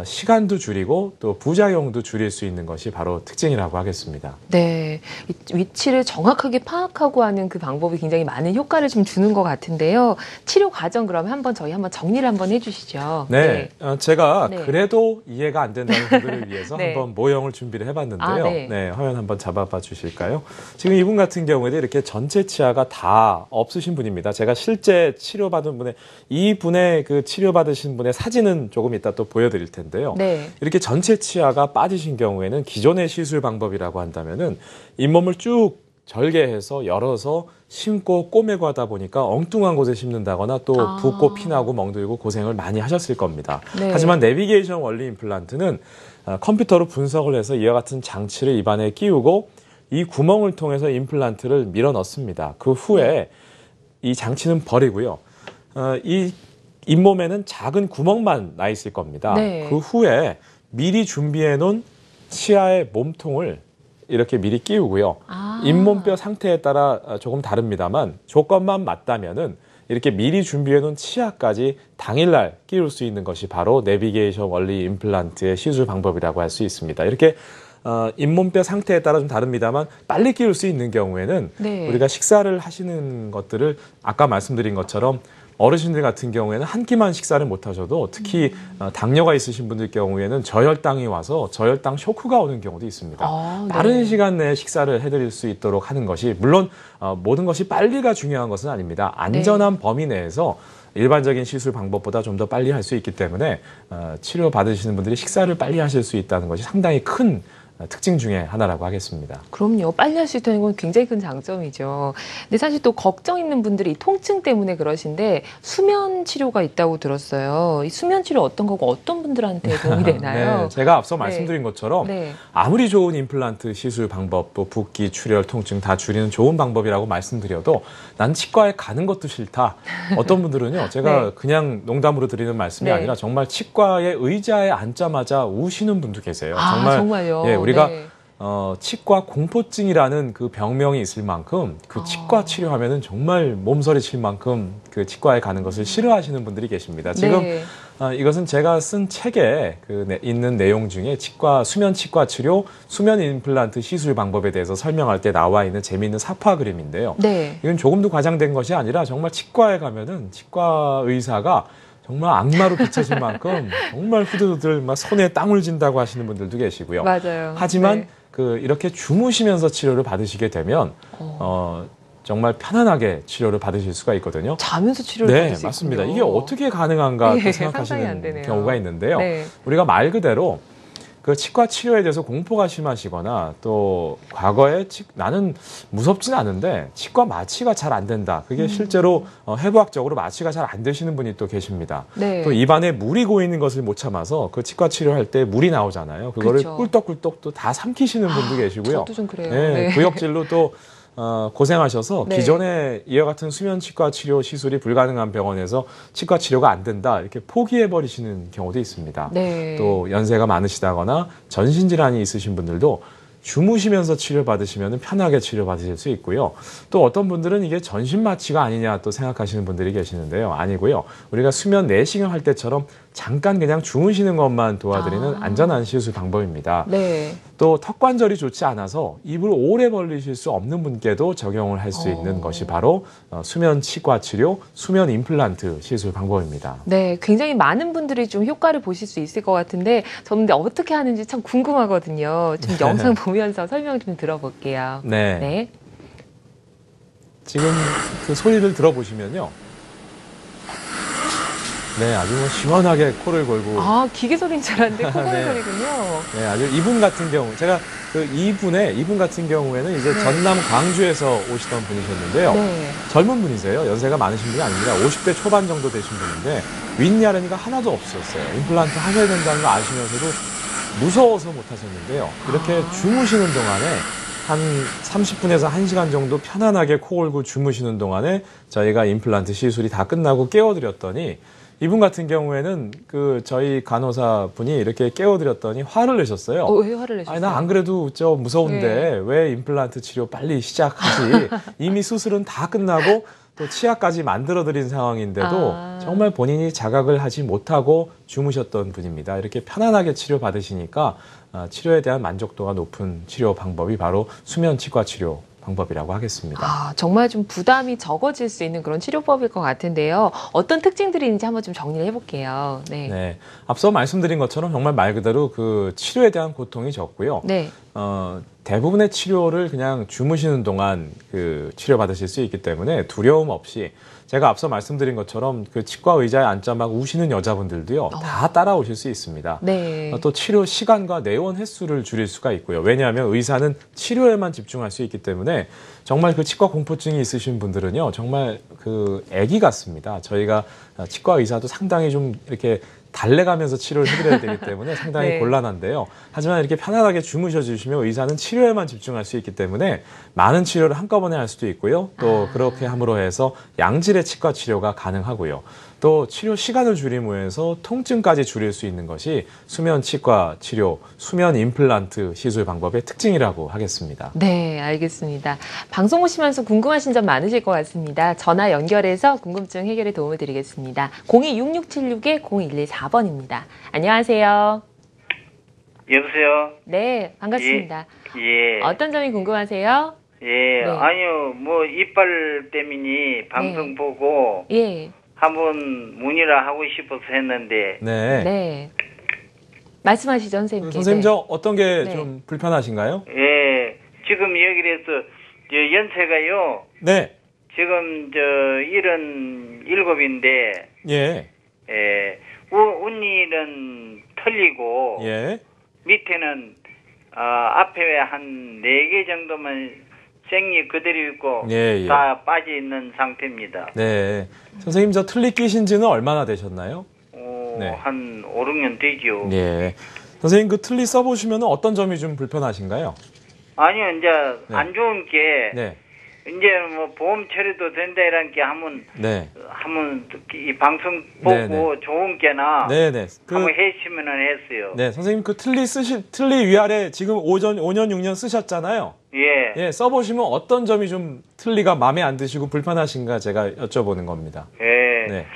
시간도 줄이고 또 부작용도 줄일 수 있는 것이 바로 특징이라고 하겠습니다. 네. 위치를 정확하게 파악하고 하는 그 방법이 굉장히 많은 효과를 좀 주는 것 같은데요. 치료 과정 그러면 저희 한번 정리를 한번 해주시죠. 네. 제가 네. 그래도 이해가 안 된다는 분들을 위해서 네. 한번 모형을 준비를 해봤는데요. 네. 화면 한번 잡아봐 주실까요? 지금 이분 같은 경우에도 이렇게 전체 치아가 다 없으신 분입니다. 제가 실제 치료받은 분의 이분의 그 치료받으신 분의 사진은 조금 이따 또 보여드릴 텐데요. 네. 이렇게 전체 치아가 빠지신 경우에는 기존의 시술 방법이라고 한다면은 잇몸을 쭉 절개해서 열어서 심고 꼬매고 하다 보니까 엉뚱한 곳에 심는다거나 또 붓고 피나고 멍들고 고생을 많이 하셨을 겁니다. 네. 하지만 내비게이션 원리 임플란트는 컴퓨터로 분석을 해서 이와 같은 장치를 입안에 끼우고 이 구멍을 통해서 임플란트를 밀어 넣습니다. 그 후에 이 장치는 버리고요. 이 잇몸에는 작은 구멍만 나 있을 겁니다. 네. 그 후에 미리 준비해 놓은 치아의 몸통을 이렇게 미리 끼우고요. 잇몸뼈 상태에 따라 조금 다릅니다만 조건만 맞다면은 이렇게 미리 준비해 놓은 치아까지 당일날 끼울 수 있는 것이 바로 내비게이션 원리 임플란트의 시술 방법이라고 할 수 있습니다. 이렇게 잇몸뼈 상태에 따라 좀 다릅니다만 빨리 끼울 수 있는 경우에는 네. 우리가 식사를 하시는 것들을 아까 말씀드린 것처럼 어르신들 같은 경우에는 한 끼만 식사를 못 하셔도 특히 당뇨가 있으신 분들 경우에는 저혈당이 와서 저혈당 쇼크가 오는 경우도 있습니다. 네. 빠른 시간 내에 식사를 해드릴 수 있도록 하는 것이 물론 모든 것이 빨리가 중요한 것은 아닙니다. 안전한 범위 내에서 일반적인 시술 방법보다 좀 더 빨리 할 수 있기 때문에 치료 받으시는 분들이 식사를 빨리 하실 수 있다는 것이 상당히 큰 특징 중에 하나라고 하겠습니다. 그럼요. 빨리 할 수 있다는 건 굉장히 큰 장점이죠. 근데 사실 또 걱정 있는 분들이 통증 때문에 그러신데 수면 치료가 있다고 들었어요. 이 수면 치료 어떤 거고 어떤 분들한테 도움이 되나요? 네, 제가 앞서 말씀드린 것처럼 네. 아무리 좋은 임플란트 시술 방법, 또 붓기, 출혈, 통증 다 줄이는 좋은 방법이라고 말씀드려도 난 치과에 가는 것도 싫다. 어떤 분들은요. 제가 네. 그냥 농담으로 드리는 말씀이 네. 아니라 정말 치과의 의자에 앉자마자 우시는 분도 계세요. 정말요? 예, 우리가 네. 치과 공포증이라는 그 병명이 있을 만큼 그 치과 치료하면은 정말 몸서리 칠 만큼 그 치과에 가는 것을 싫어하시는 분들이 계십니다. 지금 네. 이것은 제가 쓴 책에 있는 내용 중에 수면 치과 치료, 수면 임플란트 시술 방법에 대해서 설명할 때 나와 있는 재미있는 사파 그림인데요. 네. 이건 조금도 과장된 것이 아니라 정말 치과에 가면은 치과 의사가 정말 악마로 비춰질 만큼 정말 후들후들 막 손에 땀을 진다고 하시는 분들도 계시고요. 맞아요. 하지만 네. 이렇게 주무시면서 치료를 받으시게 되면 정말 편안하게 치료를 받으실 수가 있거든요. 자면서 치료를 받을 수 네, 맞습니다. 있군요. 이게 어떻게 가능한가 네, 또 상상이 안 생각하시는 되네요. 경우가 있는데요. 네. 우리가 말 그대로 그 치과 치료에 대해서 공포가 심하시거나 또 과거에 나는 무섭진 않은데 치과 마취가 잘 안 된다. 그게 실제로 해부학적으로 마취가 잘 안 되시는 분이 또 계십니다. 네. 또 입안에 물이 고이는 것을 못 참아서 그 치과 치료할 때 물이 나오잖아요. 그거를 그렇죠. 꿀떡꿀떡 또 다 삼키시는 분도 계시고요. 저도 좀 그래요. 네, 네. 구역질로 또 고생하셔서 네. 기존에 이와 같은 수면 치과 치료 시술이 불가능한 병원에서 치과 치료가 안 된다 이렇게 포기해 버리시는 경우도 있습니다. 네. 또 연세가 많으시다거나 전신 질환이 있으신 분들도 주무시면서 치료받으시면 편하게 치료받으실 수 있고요. 또 어떤 분들은 이게 전신 마취가 아니냐 또 생각하시는 분들이 계시는데요. 아니고요. 우리가 수면 내시경 할 때처럼 잠깐 그냥 주무시는 것만 도와드리는 안전한 시술 방법입니다. 네. 또 턱관절이 좋지 않아서 입을 오래 벌리실 수 없는 분께도 적용을 할 수 있는 것이 바로 수면 치과 치료, 수면 임플란트 시술 방법입니다. 네, 굉장히 많은 분들이 좀 효과를 보실 수 있을 것 같은데 저는 어떻게 하는지 참 궁금하거든요. 좀 영상 보면서 설명 좀 들어볼게요. 네. 네. 지금 그 소리를 들어보시면요. 네, 아주 시원하게 코를 골고. 기계 소리인 줄 알았는데 코골 네. 소리군요. 네, 아주 이분 같은 경우, 제가 이분 같은 경우에는 이제 전남 광주에서 오시던 분이셨는데요. 네. 젊은 분이세요. 연세가 많으신 분이 아닙니다. 50대 초반 정도 되신 분인데, 윗야른이가 하나도 없었어요. 임플란트 하셔야 된다는 거 아시면서도 무서워서 못 하셨는데요. 이렇게 주무시는 동안에 한 30분에서 1시간 정도 편안하게 코 골고 주무시는 동안에 저희가 임플란트 시술이 다 끝나고 깨워드렸더니 이분 같은 경우에는 그 저희 간호사 분이 이렇게 깨워드렸더니 화를 내셨어요. 왜 화를 내셨어요? 아니, 나 안 그래도 저 무서운데 왜 임플란트 치료 빨리 시작하지? 이미 수술은 다 끝나고 또 치아까지 만들어드린 상황인데도 정말 본인이 자각을 하지 못하고 주무셨던 분입니다. 이렇게 편안하게 치료 받으시니까 치료에 대한 만족도가 높은 치료 방법이 바로 수면 치과 치료 방법이라고 하겠습니다. 정말 좀 부담이 적어질 수 있는 그런 치료법일 것 같은데요. 어떤 특징들이 있는지 한번 좀 정리를 해볼게요. 네. 네. 앞서 말씀드린 것처럼 정말 말 그대로 그 치료에 대한 고통이 적고요. 네. 대부분의 치료를 그냥 주무시는 동안 그 치료 받으실 수 있기 때문에 두려움 없이 제가 앞서 말씀드린 것처럼 그 치과 의자에 앉자 막 우시는 여자분들도요, 다 따라오실 수 있습니다. 네. 또 치료 시간과 내원 횟수를 줄일 수가 있고요. 왜냐하면 의사는 치료에만 집중할 수 있기 때문에 정말 그 치과 공포증이 있으신 분들은요, 정말 그 아기 같습니다. 저희가 치과 의사도 상당히 좀 이렇게 달래가면서 치료를 해드려야 되기 때문에 상당히 네. 곤란한데요. 하지만 이렇게 편안하게 주무셔 주시면 의사는 치료에만 집중할 수 있기 때문에 많은 치료를 한꺼번에 할 수도 있고요. 또 그렇게 함으로 해서 양질의 치과 치료가 가능하고요. 또 치료 시간을 줄임으로 해서 통증까지 줄일 수 있는 것이 수면 치과 치료, 수면 임플란트 시술 방법의 특징이라고 하겠습니다. 네, 알겠습니다. 방송 보시면서 궁금하신 점 많으실 것 같습니다. 전화 연결해서 궁금증 해결에 도움을 드리겠습니다. 026676-0114번입니다. 안녕하세요. 여보세요? 네, 반갑습니다. 예. 어떤 점이 궁금하세요? 예. 네. 아니요, 뭐, 이빨 때문에 방송 네. 보고 예. 한번 문의를 하고 싶어서 했는데, 네. 네. 말씀하시죠, 선생님께. 선생님, 저 어떤 게 네. 좀 불편하신가요? 예. 지금 여기에서 연세가요, 네. 지금 77인데, 예. 예. 운니는 틀리고, 예. 밑에는, 앞에 한 4개 정도만 생이 그대로 있고, 예, 예. 다 빠져 있는 상태입니다. 네. 선생님, 저 틀니 끼신 지는 얼마나 되셨나요? 네. 한 5, 6년 되죠. 예. 선생님, 그 틀니 써보시면 어떤 점이 좀 불편하신가요? 아니요, 이제 네. 안 좋은 게, 네. 이제 뭐 보험 처리도 된다 이런 게 한번 이 방송 보고 네, 네. 좋은 게나 네네. 한번 해주시면 했어요. 네, 선생님 그 틀니 위아래 지금 5년, 6년 쓰셨잖아요. 예. 예, 써보시면 어떤 점이 좀 틀니가 마음에 안 드시고 불편하신가 제가 여쭤보는 겁니다. 예. 네.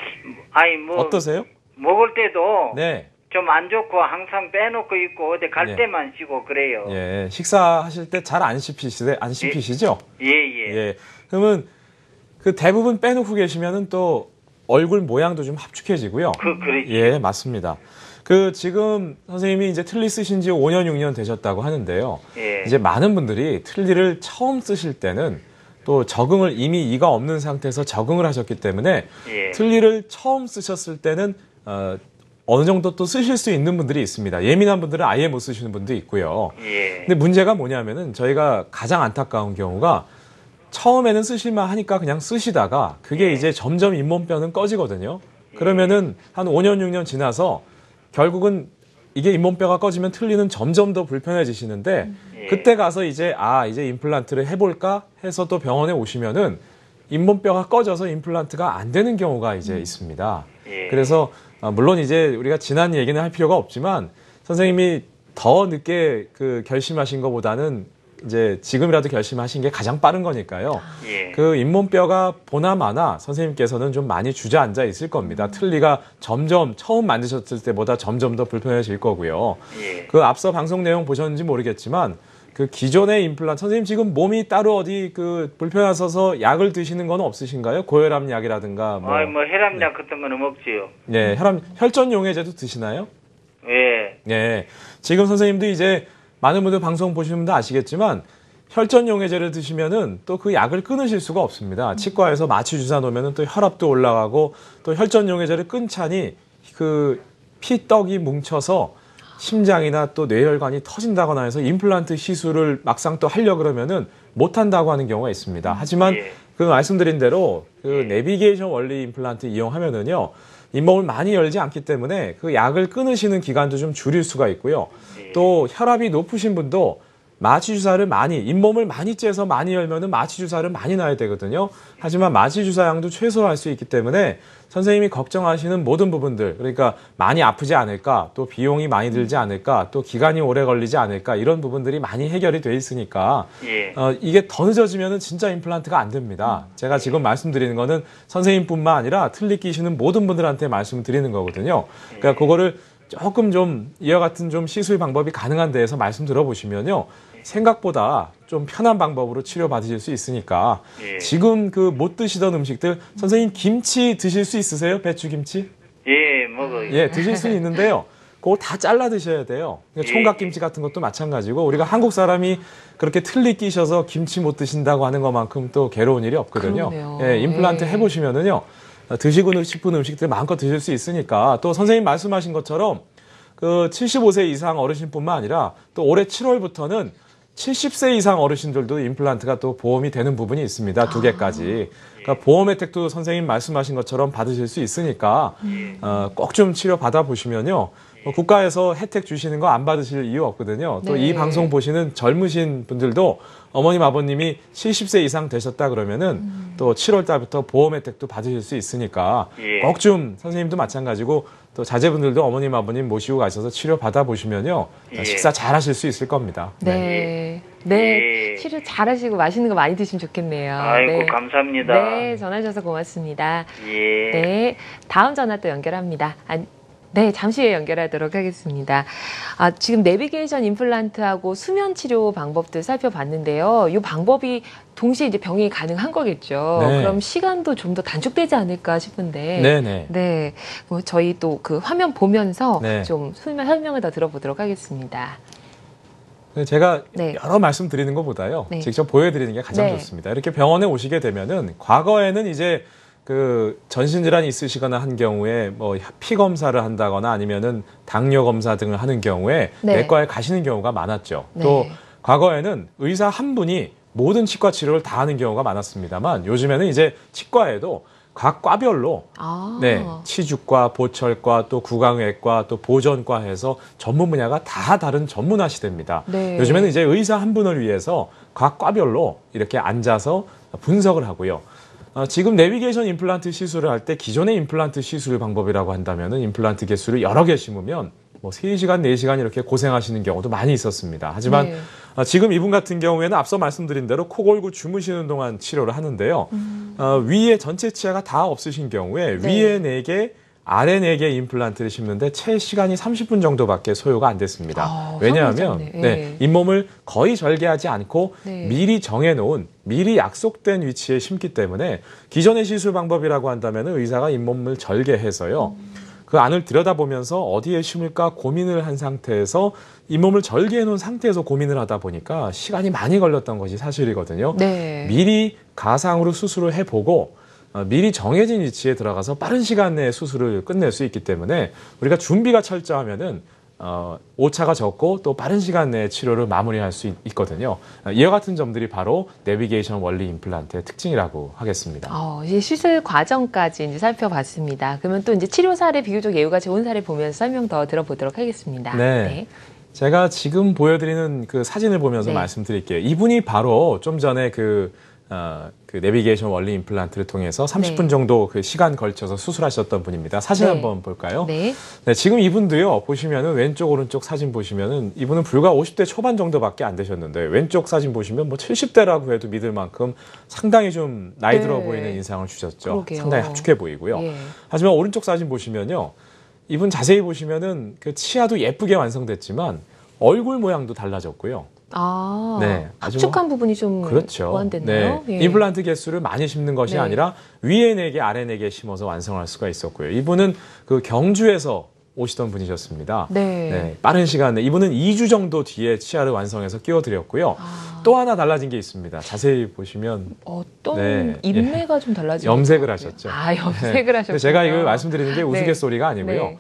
아니 뭐 어떠세요? 먹을 때도 네. 좀 안 좋고 항상 빼놓고 있고 어디 갈 네. 때만 쉬고 그래요. 예, 식사하실 때 잘 안 씹히시죠? 예. 예. 그러면 그 대부분 빼놓고 계시면은 또 얼굴 모양도 좀 합축해지고요. 그렇지. 예, 맞습니다. 그 지금 선생님이 이제 틀니 쓰신 지 5년, 6년 되셨다고 하는데요. 예. 이제 많은 분들이 틀니를 처음 쓰실 때는 또 적응을 이미 이가 없는 상태에서 적응을 하셨기 때문에 예. 틀니를 처음 쓰셨을 때는 어느 정도 또 쓰실 수 있는 분들이 있습니다. 예민한 분들은 아예 못 쓰시는 분도 있고요. 예. 근데 문제가 뭐냐면은 저희가 가장 안타까운 경우가 처음에는 쓰실만 하니까 그냥 쓰시다가 그게 이제 점점 잇몸뼈는 꺼지거든요. 그러면은 한 5년, 6년 지나서 결국은 이게 잇몸뼈가 꺼지면 틀니는 점점 더 불편해지시는데 그때 가서 이제 이제 임플란트를 해볼까 해서 또 병원에 오시면은 잇몸뼈가 꺼져서 임플란트가 안 되는 경우가 이제 있습니다. 예. 그래서 물론 이제 우리가 지난 얘기는 할 필요가 없지만 선생님이 더 늦게 그 결심하신 것보다는 이제 지금이라도 결심하신 게 가장 빠른 거니까요. 예. 그 잇몸뼈가 보나마나 선생님께서는 좀 많이 주저앉아 있을 겁니다. 틀니가 점점 처음 만드셨을 때보다 점점 더 불편해질 거고요. 예. 그 앞서 방송 내용 보셨는지 모르겠지만 그 기존의 임플란트 선생님 지금 몸이 따로 어디 그 불편하셔서 약을 드시는 건 없으신가요? 고혈압 약이라든가 뭐 혈압약 같은 거는 먹지요. 네, 혈전 용해제도 드시나요? 예. 네. 지금 선생님도 이제 많은 분들 방송 보시는 분들 아시겠지만 혈전 용해제를 드시면은 또 그 약을 끊으실 수가 없습니다. 치과에서 마취 주사 놓으면은 또 혈압도 올라가고 또 혈전 용해제를 끊자니 그 피떡이 뭉쳐서 심장이나 또 뇌혈관이 터진다거나 해서 임플란트 시술을 막상 또 하려 그러면은 못 한다고 하는 경우가 있습니다. 하지만 예. 그 말씀드린 대로 그 내비게이션 원리 임플란트 이용하면은요. 잇몸을 많이 열지 않기 때문에 그 약을 끊으시는 기간도 좀 줄일 수가 있고요. 또 혈압이 높으신 분도 마취 주사를 많이, 잇몸을 많이 째서 많이 열면은 마취 주사를 많이 놔야 되거든요. 하지만 마취 주사 양도 최소화할 수 있기 때문에 선생님이 걱정하시는 모든 부분들, 그러니까 많이 아프지 않을까, 또 비용이 많이 들지 않을까, 또 기간이 오래 걸리지 않을까, 이런 부분들이 많이 해결이 돼 있으니까 예. 이게 더 늦어지면은 진짜 임플란트가 안 됩니다. 제가 지금 말씀드리는 거는 선생님뿐만 아니라 틀니 끼시는 모든 분들한테 말씀을 드리는 거거든요. 그러니까 그거를 조금 좀 이와 같은 좀 시술 방법이 가능한 데에서 말씀 들어보시면요. 생각보다 좀 편한 방법으로 치료받으실 수 있으니까 예. 지금 그 못 드시던 음식들, 선생님 김치 드실 수 있으세요? 배추김치? 예, 먹어요. 예, 드실 수는 있는데요. 그거 다 잘라 드셔야 돼요. 그러니까 총각김치 같은 것도 마찬가지고 우리가 한국 사람이 그렇게 틀니 끼셔서 김치 못 드신다고 하는 것만큼 또 괴로운 일이 없거든요. 그러네요. 예, 임플란트 예. 해보시면은요. 드시고 싶은 음식들 마음껏 드실 수 있으니까 또 선생님 말씀하신 것처럼 그 75세 이상 어르신뿐만 아니라 또 올해 7월부터는 70세 이상 어르신들도 임플란트가 또 보험이 되는 부분이 있습니다. 2개까지. 그러니까 보험 혜택도 선생님 말씀하신 것처럼 받으실 수 있으니까 꼭 좀 치료 받아보시면요. 국가에서 혜택 주시는 거 안 받으실 이유 없거든요. 또 이 네. 방송 보시는 젊으신 분들도 어머님, 아버님이 70세 이상 되셨다 그러면은 또 7월 달부터 보험 혜택도 받으실 수 있으니까 예. 꼭 좀 선생님도 마찬가지고 또 자제분들도 어머님, 아버님 모시고 가셔서 치료 받아보시면요. 예. 식사 잘 하실 수 있을 겁니다. 네. 네. 예. 치료 잘하시고 맛있는 거 많이 드시면 좋겠네요. 아이고, 네. 감사합니다. 네, 전화 주셔서 고맙습니다. 예. 네, 다음 전화 또 연결합니다. 네, 잠시 후에 연결하도록 하겠습니다. 지금 내비게이션 임플란트하고 수면 치료 방법들 살펴봤는데요. 이 방법이 동시에 이제 병이 가능한 거겠죠. 네. 그럼 시간도 좀 더 단축되지 않을까 싶은데. 네네. 네, 뭐 저희 또 그 화면 보면서 네. 좀 설명을 더 들어보도록 하겠습니다. 제가 네. 여러 말씀 드리는 것보다요. 네. 직접 보여드리는 게 가장 네. 좋습니다. 이렇게 병원에 오시게 되면은 과거에는 이제 그 전신질환이 있으시거나 한 경우에 뭐 피 검사를 한다거나 아니면은 당뇨 검사 등을 하는 경우에 네. 내과에 가시는 경우가 많았죠. 네. 또 과거에는 의사 한 분이 모든 치과 치료를 다 하는 경우가 많았습니다만 요즘에는 이제 치과에도 각 과별로 네, 치주과, 보철과, 또 구강외과, 또 보전과 해서 전문 분야가 다 다른 전문화 시대입니다. 네. 요즘에는 이제 의사 한 분을 위해서 각 과별로 이렇게 앉아서 분석을 하고요. 지금 내비게이션 임플란트 시술을 할 때 기존의 임플란트 시술 방법이라고 한다면은 임플란트 개수를 여러 개 심으면 뭐 3시간, 4시간 이렇게 고생하시는 경우도 많이 있었습니다. 하지만 네. 지금 이분 같은 경우에는 앞서 말씀드린 대로 코 골고 주무시는 동안 치료를 하는데요. 위에 전체 치아가 다 없으신 경우에 네. 위에 4개, 아래 4개 임플란트를 심는데 채 시간이 30분 정도밖에 소요가 안 됐습니다. 왜냐하면 소요가 짧네. 네, 잇몸을 거의 절개하지 않고 네. 미리 정해놓은 미리 약속된 위치에 심기 때문에 기존의 시술 방법이라고 한다면 의사가 잇몸을 절개해서요. 그 안을 들여다보면서 어디에 심을까 고민을 한 상태에서 잇몸을 절개해 놓은 상태에서 고민을 하다 보니까 시간이 많이 걸렸던 것이 사실이거든요. 네. 미리 가상으로 수술을 해보고 미리 정해진 위치에 들어가서 빠른 시간 내에 수술을 끝낼 수 있기 때문에 우리가 준비가 철저하면은 오차가 적고 또 빠른 시간 내에 치료를 마무리할 수 있거든요. 이와 같은 점들이 바로 내비게이션 원리 임플란트의 특징이라고 하겠습니다. 이제 시술 과정까지 이제 살펴봤습니다. 그러면 또 이제 치료 사례 비교적 예후가 좋은 사례 보면서 설명 더 들어보도록 하겠습니다. 네. 제가 지금 보여드리는 그 사진을 보면서 네. 말씀드릴게요. 이분이 바로 좀 전에 그 내비게이션 원리 임플란트를 통해서 30분 네. 정도 그 시간 걸쳐서 수술하셨던 분입니다. 사진 네. 한번 볼까요? 네. 네, 지금 이분도요, 보시면은 왼쪽, 오른쪽 사진 보시면은 이분은 불과 50대 초반 정도밖에 안 되셨는데 왼쪽 사진 보시면 뭐 70대라고 해도 믿을 만큼 상당히 좀 나이 네. 들어 보이는 인상을 주셨죠. 그러게요. 상당히 합축해 보이고요. 예. 하지만 오른쪽 사진 보시면요, 이분 자세히 보시면은 그 치아도 예쁘게 완성됐지만 얼굴 모양도 달라졌고요. 네, 아주 합축한 부분이 좀 그렇죠. 보완됐나요? 네. 예. 임플란트 개수를 많이 심는 것이 네. 아니라 위에 4개, 아래 4개 심어서 완성할 수가 있었고요. 이분은 그 경주에서 오시던 분이셨습니다. 네. 빠른 시간 내 이분은 2주 정도 뒤에 치아를 완성해서 끼워드렸고요. 또 하나 달라진 게 있습니다. 자세히 보시면 어떤 네. 인매가 좀 달라진 염색을 것 같아요. 하셨죠. 염색을 하셨군요. 제가 이걸 말씀드리는 게 우스갯소리가 아니고요. 네.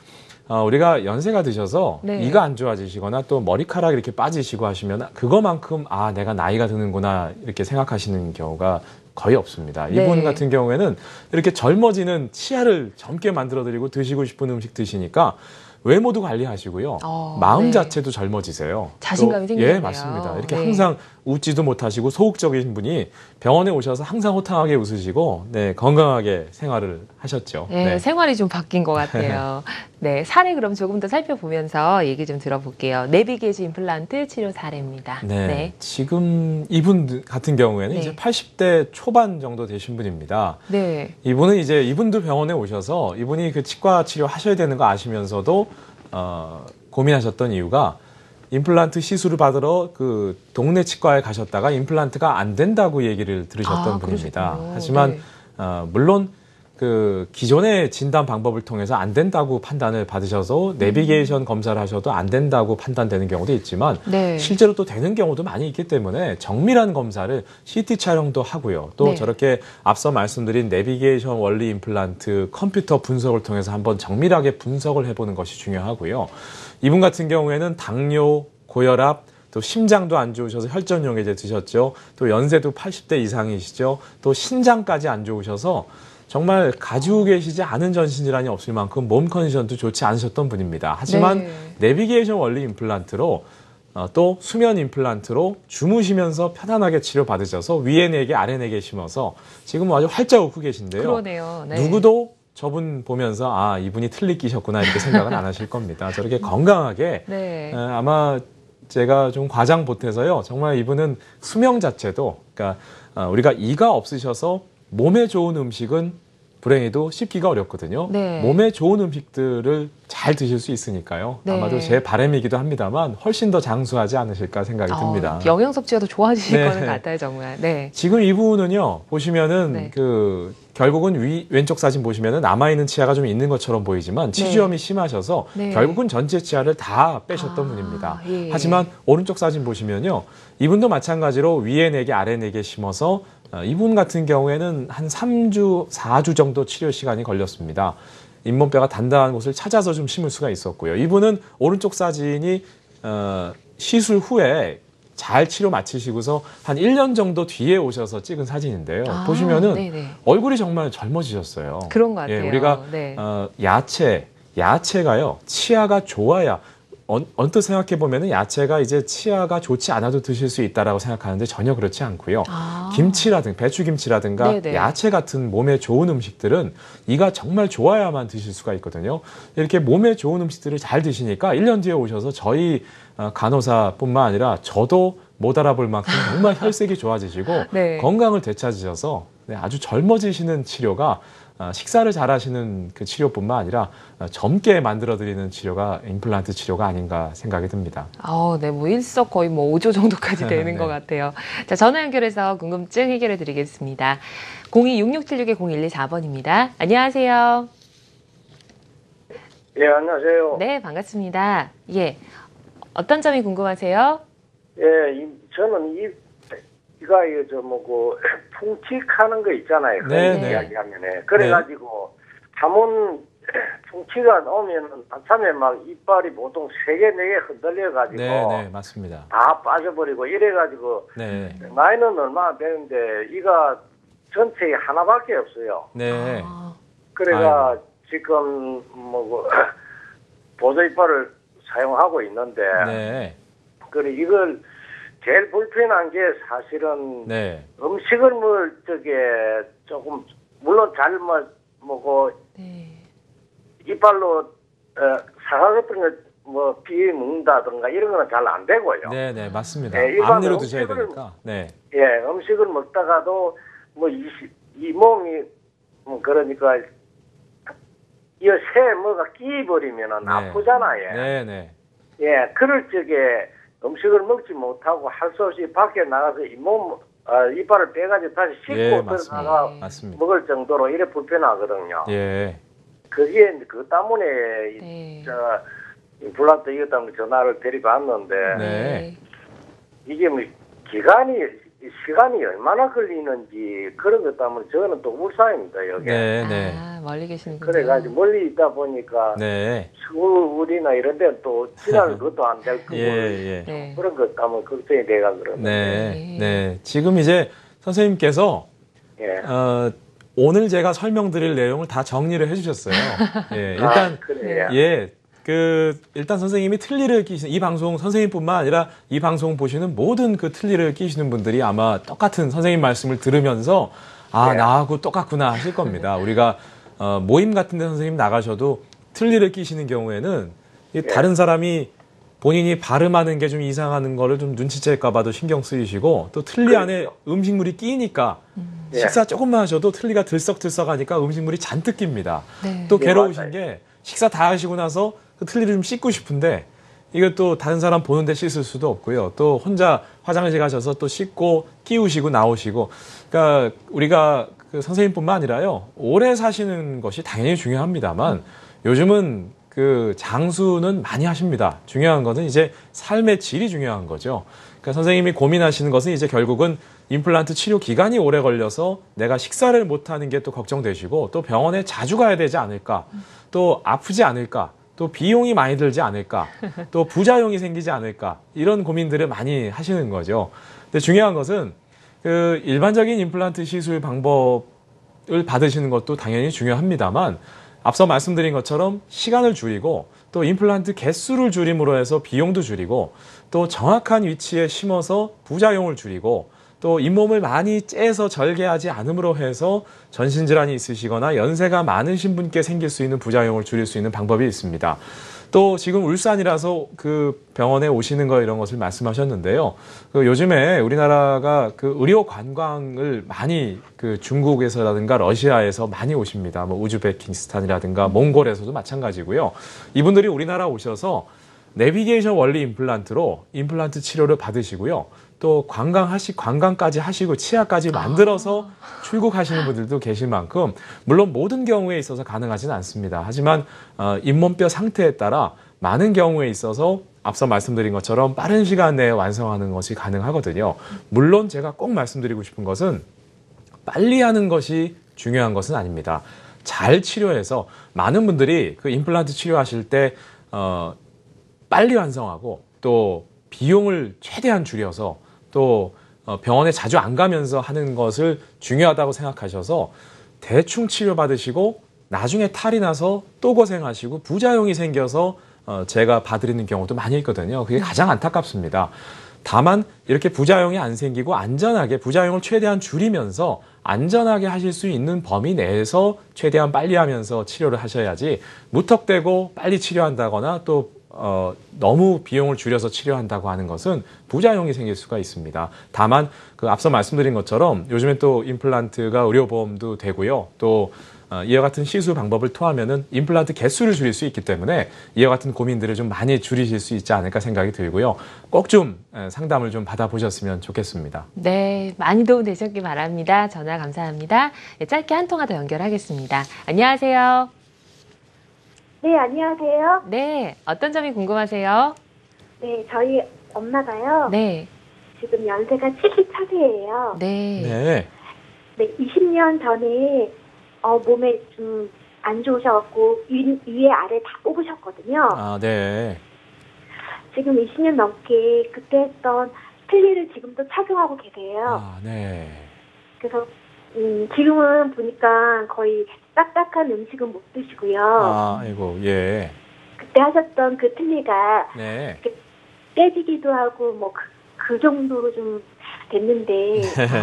우리가 연세가 드셔서 네. 이가 안 좋아지시거나 또 머리카락이 이렇게 빠지시고 하시면 그거만큼 내가 나이가 드는구나 이렇게 생각하시는 경우가 거의 없습니다. 네. 이분 같은 경우에는 이렇게 젊어지는 치아를 젊게 만들어드리고 드시고 싶은 음식 드시니까 외모도 관리하시고요. 마음 네. 자체도 젊어지세요. 자신감이 또, 생기네요. 예, 맞습니다. 이렇게 네. 항상 웃지도 못하시고 소극적인 분이 병원에 오셔서 항상 호탕하게 웃으시고 네, 건강하게 생활을 하셨죠. 네, 네. 생활이 좀 바뀐 것 같아요. 네, 사례 그럼 조금 더 살펴보면서 얘기 좀 들어볼게요. 내비게이션 임플란트 치료 사례입니다. 네, 지금 이분 같은 경우에는 네. 이제 80대 초반 정도 되신 분입니다. 네. 이분은 이제 이분도 병원에 오셔서 이분이 그 치과 치료 하셔야 되는 거 아시면서도 고민하셨던 이유가 임플란트 시술을 받으러 그 동네 치과에 가셨다가 임플란트가 안 된다고 얘기를 들으셨던 분입니다. 그러셨군요. 하지만 네. 물론 그 기존의 진단 방법을 통해서 안 된다고 판단을 받으셔서 내비게이션 검사를 하셔도 안 된다고 판단되는 경우도 있지만 네. 실제로 또 되는 경우도 많이 있기 때문에 정밀한 검사를 CT 촬영도 하고요. 또 네. 저렇게 앞서 말씀드린 내비게이션 원리 임플란트 컴퓨터 분석을 통해서 한번 정밀하게 분석을 해보는 것이 중요하고요. 이분 같은 경우에는 당뇨, 고혈압, 또 심장도 안 좋으셔서 혈전용해제 드셨죠. 또 연세도 80대 이상이시죠. 또 신장까지 안 좋으셔서 정말 가지고 계시지 않은 전신질환이 없을 만큼 몸 컨디션도 좋지 않으셨던 분입니다. 하지만 네. 내비게이션 원리 임플란트로 또 수면 임플란트로 주무시면서 편안하게 치료받으셔서 위에 4개, 아래 4개 심어서 지금 아주 활짝 웃고 계신데요. 그러네요. 네. 누구도 저분 보면서 아 이분이 틀리 끼셨구나 이렇게 생각은 안 하실 겁니다. 저렇게 건강하게 네. 아마 제가 좀 과장 보태서요. 정말 이분은 수명 자체도 그러니까 우리가 이가 없으셔서 몸에 좋은 음식은 불행히도 씹기가 어렵거든요. 네. 몸에 좋은 음식들을 잘 드실 수 있으니까요. 네. 아마도 제 바람이기도 합니다만 훨씬 더 장수하지 않으실까 생각이 듭니다. 영양 섭취가 더 좋아지실 네. 거는 같아요, 정말. 네. 지금 이분은요 보시면은 네. 그 결국은 왼쪽 사진 보시면은 남아있는 치아가 좀 있는 것처럼 보이지만 치주염이 심하셔서 네. 결국은 전체 치아를 다 빼셨던 분입니다. 예. 하지만 오른쪽 사진 보시면요 이분도 마찬가지로 위에 4개 아래 4개 심어서 이분 같은 경우에는 한 3주 4주 정도 치료 시간이 걸렸습니다. 잇몸뼈가 단단한 곳을 찾아서 좀 심을 수가 있었고요. 이분은 오른쪽 사진이 시술 후에 잘 치료 마치시고서 한 1년 정도 뒤에 오셔서 찍은 사진인데요. 보시면은 네네. 얼굴이 정말 젊어지셨어요. 그런 것 같아요. 예, 우리가 네. 야채가요. 치아가 좋아야 언뜻 생각해 보면은 야채가 이제 치아가 좋지 않아도 드실 수 있다라고 생각하는데 전혀 그렇지 않고요. 김치라든가 배추김치라든가 네네. 야채 같은 몸에 좋은 음식들은 이가 정말 좋아야만 드실 수가 있거든요. 이렇게 몸에 좋은 음식들을 잘 드시니까 1년 뒤에 오셔서 저희 간호사뿐만 아니라 저도 못 알아볼 만큼 정말 혈색이 좋아지시고 네. 건강을 되찾으셔서 아주 젊어지시는 치료가 식사를 잘 하시는 그 치료뿐만 아니라 젊게 만들어드리는 치료가 임플란트 치료가 아닌가 생각이 듭니다. 네, 뭐 일석 거의 뭐 5조 정도까지 되는 네. 것 같아요. 자, 전화 연결해서 궁금증 해결해 드리겠습니다. 026676-0124번입니다. 안녕하세요. 예, 안녕하세요. 네, 반갑습니다. 예. 어떤 점이 궁금하세요? 예, 저는 이가 풍칙하는 거 있잖아요. 네, 그런 네. 이야기하면은. 그래가지고, 한번 풍치가 오면은, 한참에 막 이빨이 보통 3개, 4개 흔들려가지고, 네, 맞습니다. 다 빠져버리고, 이래가지고, 네, 나이는 얼마나 되는데, 이가 전체에 하나밖에 없어요. 네, 그래가 지금, 보조 이빨을 사용하고 있는데, 네, 그래, 이걸, 제일 불편한 게 사실은 네, 음식을 조금 물론 잘 먹고 네. 이빨로 사과 같은 거 비벼 먹는다든가 이런 거는 잘 안 되고요. 네, 맞습니다. 네, 일반 앞니로 드셔야 음식을- 되니까. 네, 예, 음식을 먹다가도 이 몸이 그러니까 이새 뭐가 끼버리면은 네. 아프잖아요. 네. 예, 그럴 적에 음식을 먹지 못하고 할 수 없이 밖에 나가서 이빨을 빼가지고 다시 씻고 예, 맞습니다. 들어가가 맞습니다. 먹을 정도로 이래 불편하거든요. 예, 그게 그 때문에 네. 임플란트 이것 때문에 전화를 드려봤는데 네. 이게 시간이 얼마나 걸리는지 그런 것 때문에 저는 또 울산입니다 여기. 네. 멀리 계시는군요. 그래가지고 멀리 있다 보니까 네. 서울이나 이런 데는 또 지날 것도 안 될 거고 예. 네. 그런 것 때문에 걱정이 돼가 그러는데. 네. 지금 이제 선생님께서 예. 오늘 제가 설명드릴 내용을 다 정리를 해주셨어요. 예, 일단 그래요. 예, 일단 선생님이 틀니를 끼시는, 이 방송 선생님뿐만 아니라 이 방송 보시는 모든 그 틀니를 끼시는 분들이 아마 똑같은 선생님 말씀을 들으면서 아, 나하고 똑같구나 하실 겁니다. 우리가 모임 같은 데 선생님 나가셔도 틀니를 끼시는 경우에는 다른 사람이 본인이 발음하는 게 좀 이상한 거를 좀 눈치챌까 봐도 신경 쓰이시고, 또 틀니 안에 음식물이 끼니까 식사 조금만 하셔도 틀니가 들썩들썩하니까 음식물이 잔뜩 낍니다. 네. 또 괴로우신 게 식사 다 하시고 나서 그 틀니를 좀 씻고 싶은데 이거 또 다른 사람 보는데 씻을 수도 없고요. 또 혼자 화장실 가셔서 또 씻고 끼우시고 나오시고. 그러니까 우리가 그 선생님뿐만 아니라요, 오래 사시는 것이 당연히 중요합니다만 요즘은 그 장수는 많이 하십니다. 중요한 것은 이제 삶의 질이 중요한 거죠. 그러니까 선생님이 고민하시는 것은 이제 결국은 임플란트 치료 기간이 오래 걸려서 내가 식사를 못하는 게 또 걱정되시고, 또 병원에 자주 가야 되지 않을까, 또 아프지 않을까, 또 비용이 많이 들지 않을까, 또 부작용이 생기지 않을까, 이런 고민들을 많이 하시는 거죠. 근데 중요한 것은 그 일반적인 임플란트 시술 방법을 받으시는 것도 당연히 중요합니다만, 앞서 말씀드린 것처럼 시간을 줄이고 또 임플란트 개수를 줄임으로 해서 비용도 줄이고, 또 정확한 위치에 심어서 부작용을 줄이고, 또 잇몸을 많이 째서 절개하지 않음으로 해서 전신질환이 있으시거나 연세가 많으신 분께 생길 수 있는 부작용을 줄일 수 있는 방법이 있습니다. 또 지금 울산이라서 그 병원에 오시는 거 이런 것을 말씀하셨는데요. 그 요즘에 우리나라가 그 의료 관광을 많이 그 중국에서라든가 러시아에서 많이 오십니다. 뭐 우즈베키스탄이라든가 몽골에서도 마찬가지고요. 이분들이 우리나라 오셔서 내비게이션 원리 임플란트로 임플란트 치료를 받으시고요. 또 관광까지 하시고 치아까지 만들어서 출국하시는 분들도 계실 만큼, 물론 모든 경우에 있어서 가능하지는 않습니다. 하지만 잇몸뼈 상태에 따라 많은 경우에 있어서 앞서 말씀드린 것처럼 빠른 시간 내에 완성하는 것이 가능하거든요. 물론 제가 꼭 말씀드리고 싶은 것은 빨리 하는 것이 중요한 것은 아닙니다. 잘 치료해서, 많은 분들이 그 임플란트 치료하실 때 빨리 완성하고 또 비용을 최대한 줄여서 또 병원에 자주 안 가면서 하는 것을 중요하다고 생각하셔서 대충 치료받으시고 나중에 탈이 나서 또 고생하시고 부작용이 생겨서 제가 봐드리는 경우도 많이 있거든요. 그게 가장 안타깝습니다. 다만 이렇게 부작용이 안 생기고 안전하게 부작용을 최대한 줄이면서 안전하게 하실 수 있는 범위 내에서 최대한 빨리 하면서 치료를 하셔야지, 무턱대고 빨리 치료한다거나 또 너무 비용을 줄여서 치료한다고 하는 것은 부작용이 생길 수가 있습니다. 다만 그 앞서 말씀드린 것처럼 요즘에 또 임플란트가 의료보험도 되고요. 또 이와 같은 시술 방법을 통하면은 임플란트 개수를 줄일 수 있기 때문에 이와 같은 고민들을 좀 많이 줄이실 수 있지 않을까 생각이 들고요. 꼭 좀 상담을 좀 받아보셨으면 좋겠습니다. 네, 많이 도움 되셨길 바랍니다. 전화 감사합니다. 네, 짧게 한 통화 더 연결하겠습니다. 안녕하세요. 네, 안녕하세요. 네, 어떤 점이 궁금하세요? 네, 저희 엄마가요. 네. 지금 연세가 74세예요. 네. 네. 네, 20년 전에 몸에 좀 안 좋으셔갖고 위에 아래 다 뽑으셨거든요. 아, 네. 지금 20년 넘게 그때 했던 틀니를 지금도 착용하고 계세요. 아, 네. 그래서 지금은 보니까 거의 딱딱한 음식은 못 드시고요. 아, 아이고, 예. 그때 하셨던 그 틀니가 네. 떼지기도 하고 뭐 그 정도로 좀 됐는데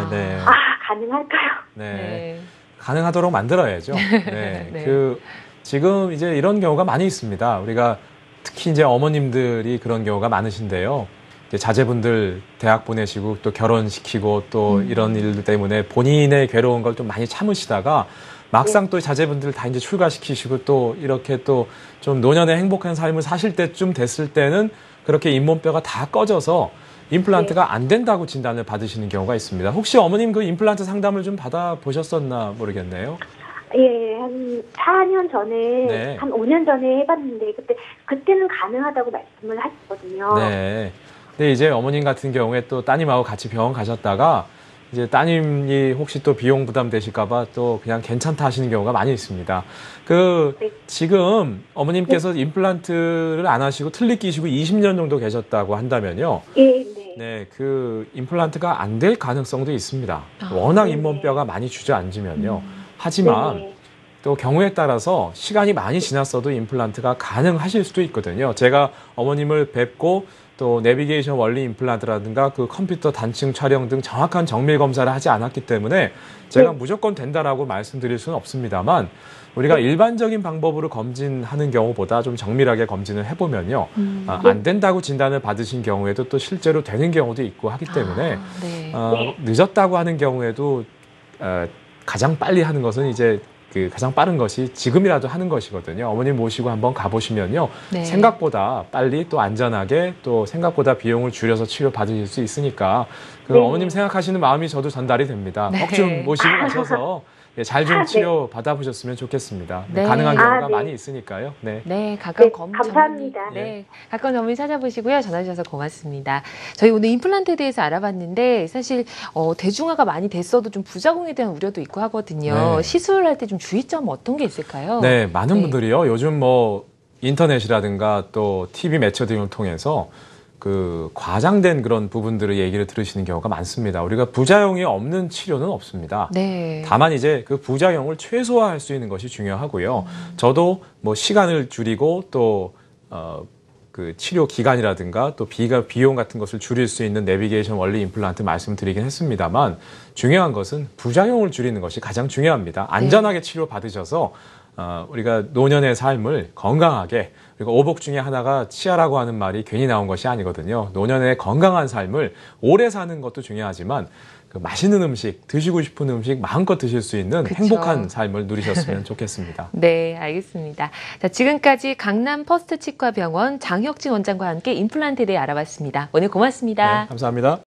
네. 가능할까요? 네. 네. 가능하도록 만들어야죠. 네. 네. 지금 이제 이런 경우가 많이 있습니다. 우리가 특히 이제 어머님들이 그런 경우가 많으신데요. 이제 자제분들 대학 보내시고 또 결혼시키고 또 이런 일들 때문에 본인의 괴로운 걸 좀 많이 참으시다가 막상 또 자제분들 다 이제 출가시키시고 또 이렇게 또 좀 노년의 행복한 삶을 사실 때쯤 됐을 때는 그렇게 잇몸뼈가 다 꺼져서 임플란트가 안 된다고 진단을 받으시는 경우가 있습니다. 혹시 어머님 그 임플란트 상담을 좀 받아보셨었나 모르겠네요. 예, 한 4년 전에, 네. 한 5년 전에 해봤는데, 그때는 가능하다고 말씀을 하셨거든요. 네. 근데 이제 어머님 같은 경우에 또 따님하고 같이 병원 가셨다가 이제 따님이 혹시 또 비용 부담 되실까봐 또 그냥 괜찮다 하시는 경우가 많이 있습니다. 네. 지금 어머님께서 임플란트를 안 하시고 틀니 끼시고 20년 정도 계셨다고 한다면요. 예, 네. 네, 그 임플란트가 안 될 가능성도 있습니다. 워낙 잇몸뼈가 많이 주저앉으면요. 하지만 네. 또 경우에 따라서 시간이 많이 지났어도 임플란트가 가능하실 수도 있거든요. 제가 어머님을 뵙고 또 내비게이션 원리 임플란트라든가 그 컴퓨터 단층 촬영 등 정확한 정밀 검사를 하지 않았기 때문에 제가 무조건 된다라고 말씀드릴 수는 없습니다만 우리가 일반적인 방법으로 검진하는 경우보다 좀 정밀하게 검진을 해보면요. 안 된다고 진단을 받으신 경우에도 또 실제로 되는 경우도 있고 하기 때문에 늦었다고 하는 경우에도 가장 빨리 하는 것은 이제 가장 빠른 것이 지금이라도 하는 것이거든요. 어머님 모시고 한번 가보시면요. 생각보다 빨리 또 안전하게 또 생각보다 비용을 줄여서 치료 받으실 수 있으니까 어머님 생각하시는 마음이 저도 전달이 됩니다. 꼭 좀 모시고 가셔서 잘 좀 치료 받아보셨으면 좋겠습니다. 가능한 경우가 많이 있으니까요. 가까운 감사합니다. 가까운 전문의 찾아보시고요. 전화 주셔서 고맙습니다. 저희 오늘 임플란트에 대해서 알아봤는데 사실 대중화가 많이 됐어도 좀 부작용에 대한 우려도 있고 하거든요. 시술할 때 좀 주의점 어떤 게 있을까요? 많은 분들이요. 요즘 인터넷이라든가 또 TV 매체 등을 통해서 과장된 그런 부분들의 얘기를 들으시는 경우가 많습니다. 우리가 부작용이 없는 치료는 없습니다. 다만 이제 그 부작용을 최소화할 수 있는 것이 중요하고요. 저도 시간을 줄이고 또 치료 기간이라든가 또 비용 같은 것을 줄일 수 있는 내비게이션 원리 임플란트 말씀드리긴 했습니다만 중요한 것은 부작용을 줄이는 것이 가장 중요합니다. 안전하게 치료 받으셔서 우리가 노년의 삶을 건강하게 그리고 오복 중에 하나가 치아라고 하는 말이 괜히 나온 것이 아니거든요. 노년의 건강한 삶을 오래 사는 것도 중요하지만 맛있는 음식, 드시고 싶은 음식 마음껏 드실 수 있는 행복한 삶을 누리셨으면 좋겠습니다. 네, 알겠습니다. 자, 지금까지 강남 퍼스트 치과병원 장혁진 원장과 함께 임플란트에 대해 알아봤습니다. 오늘 고맙습니다. 감사합니다.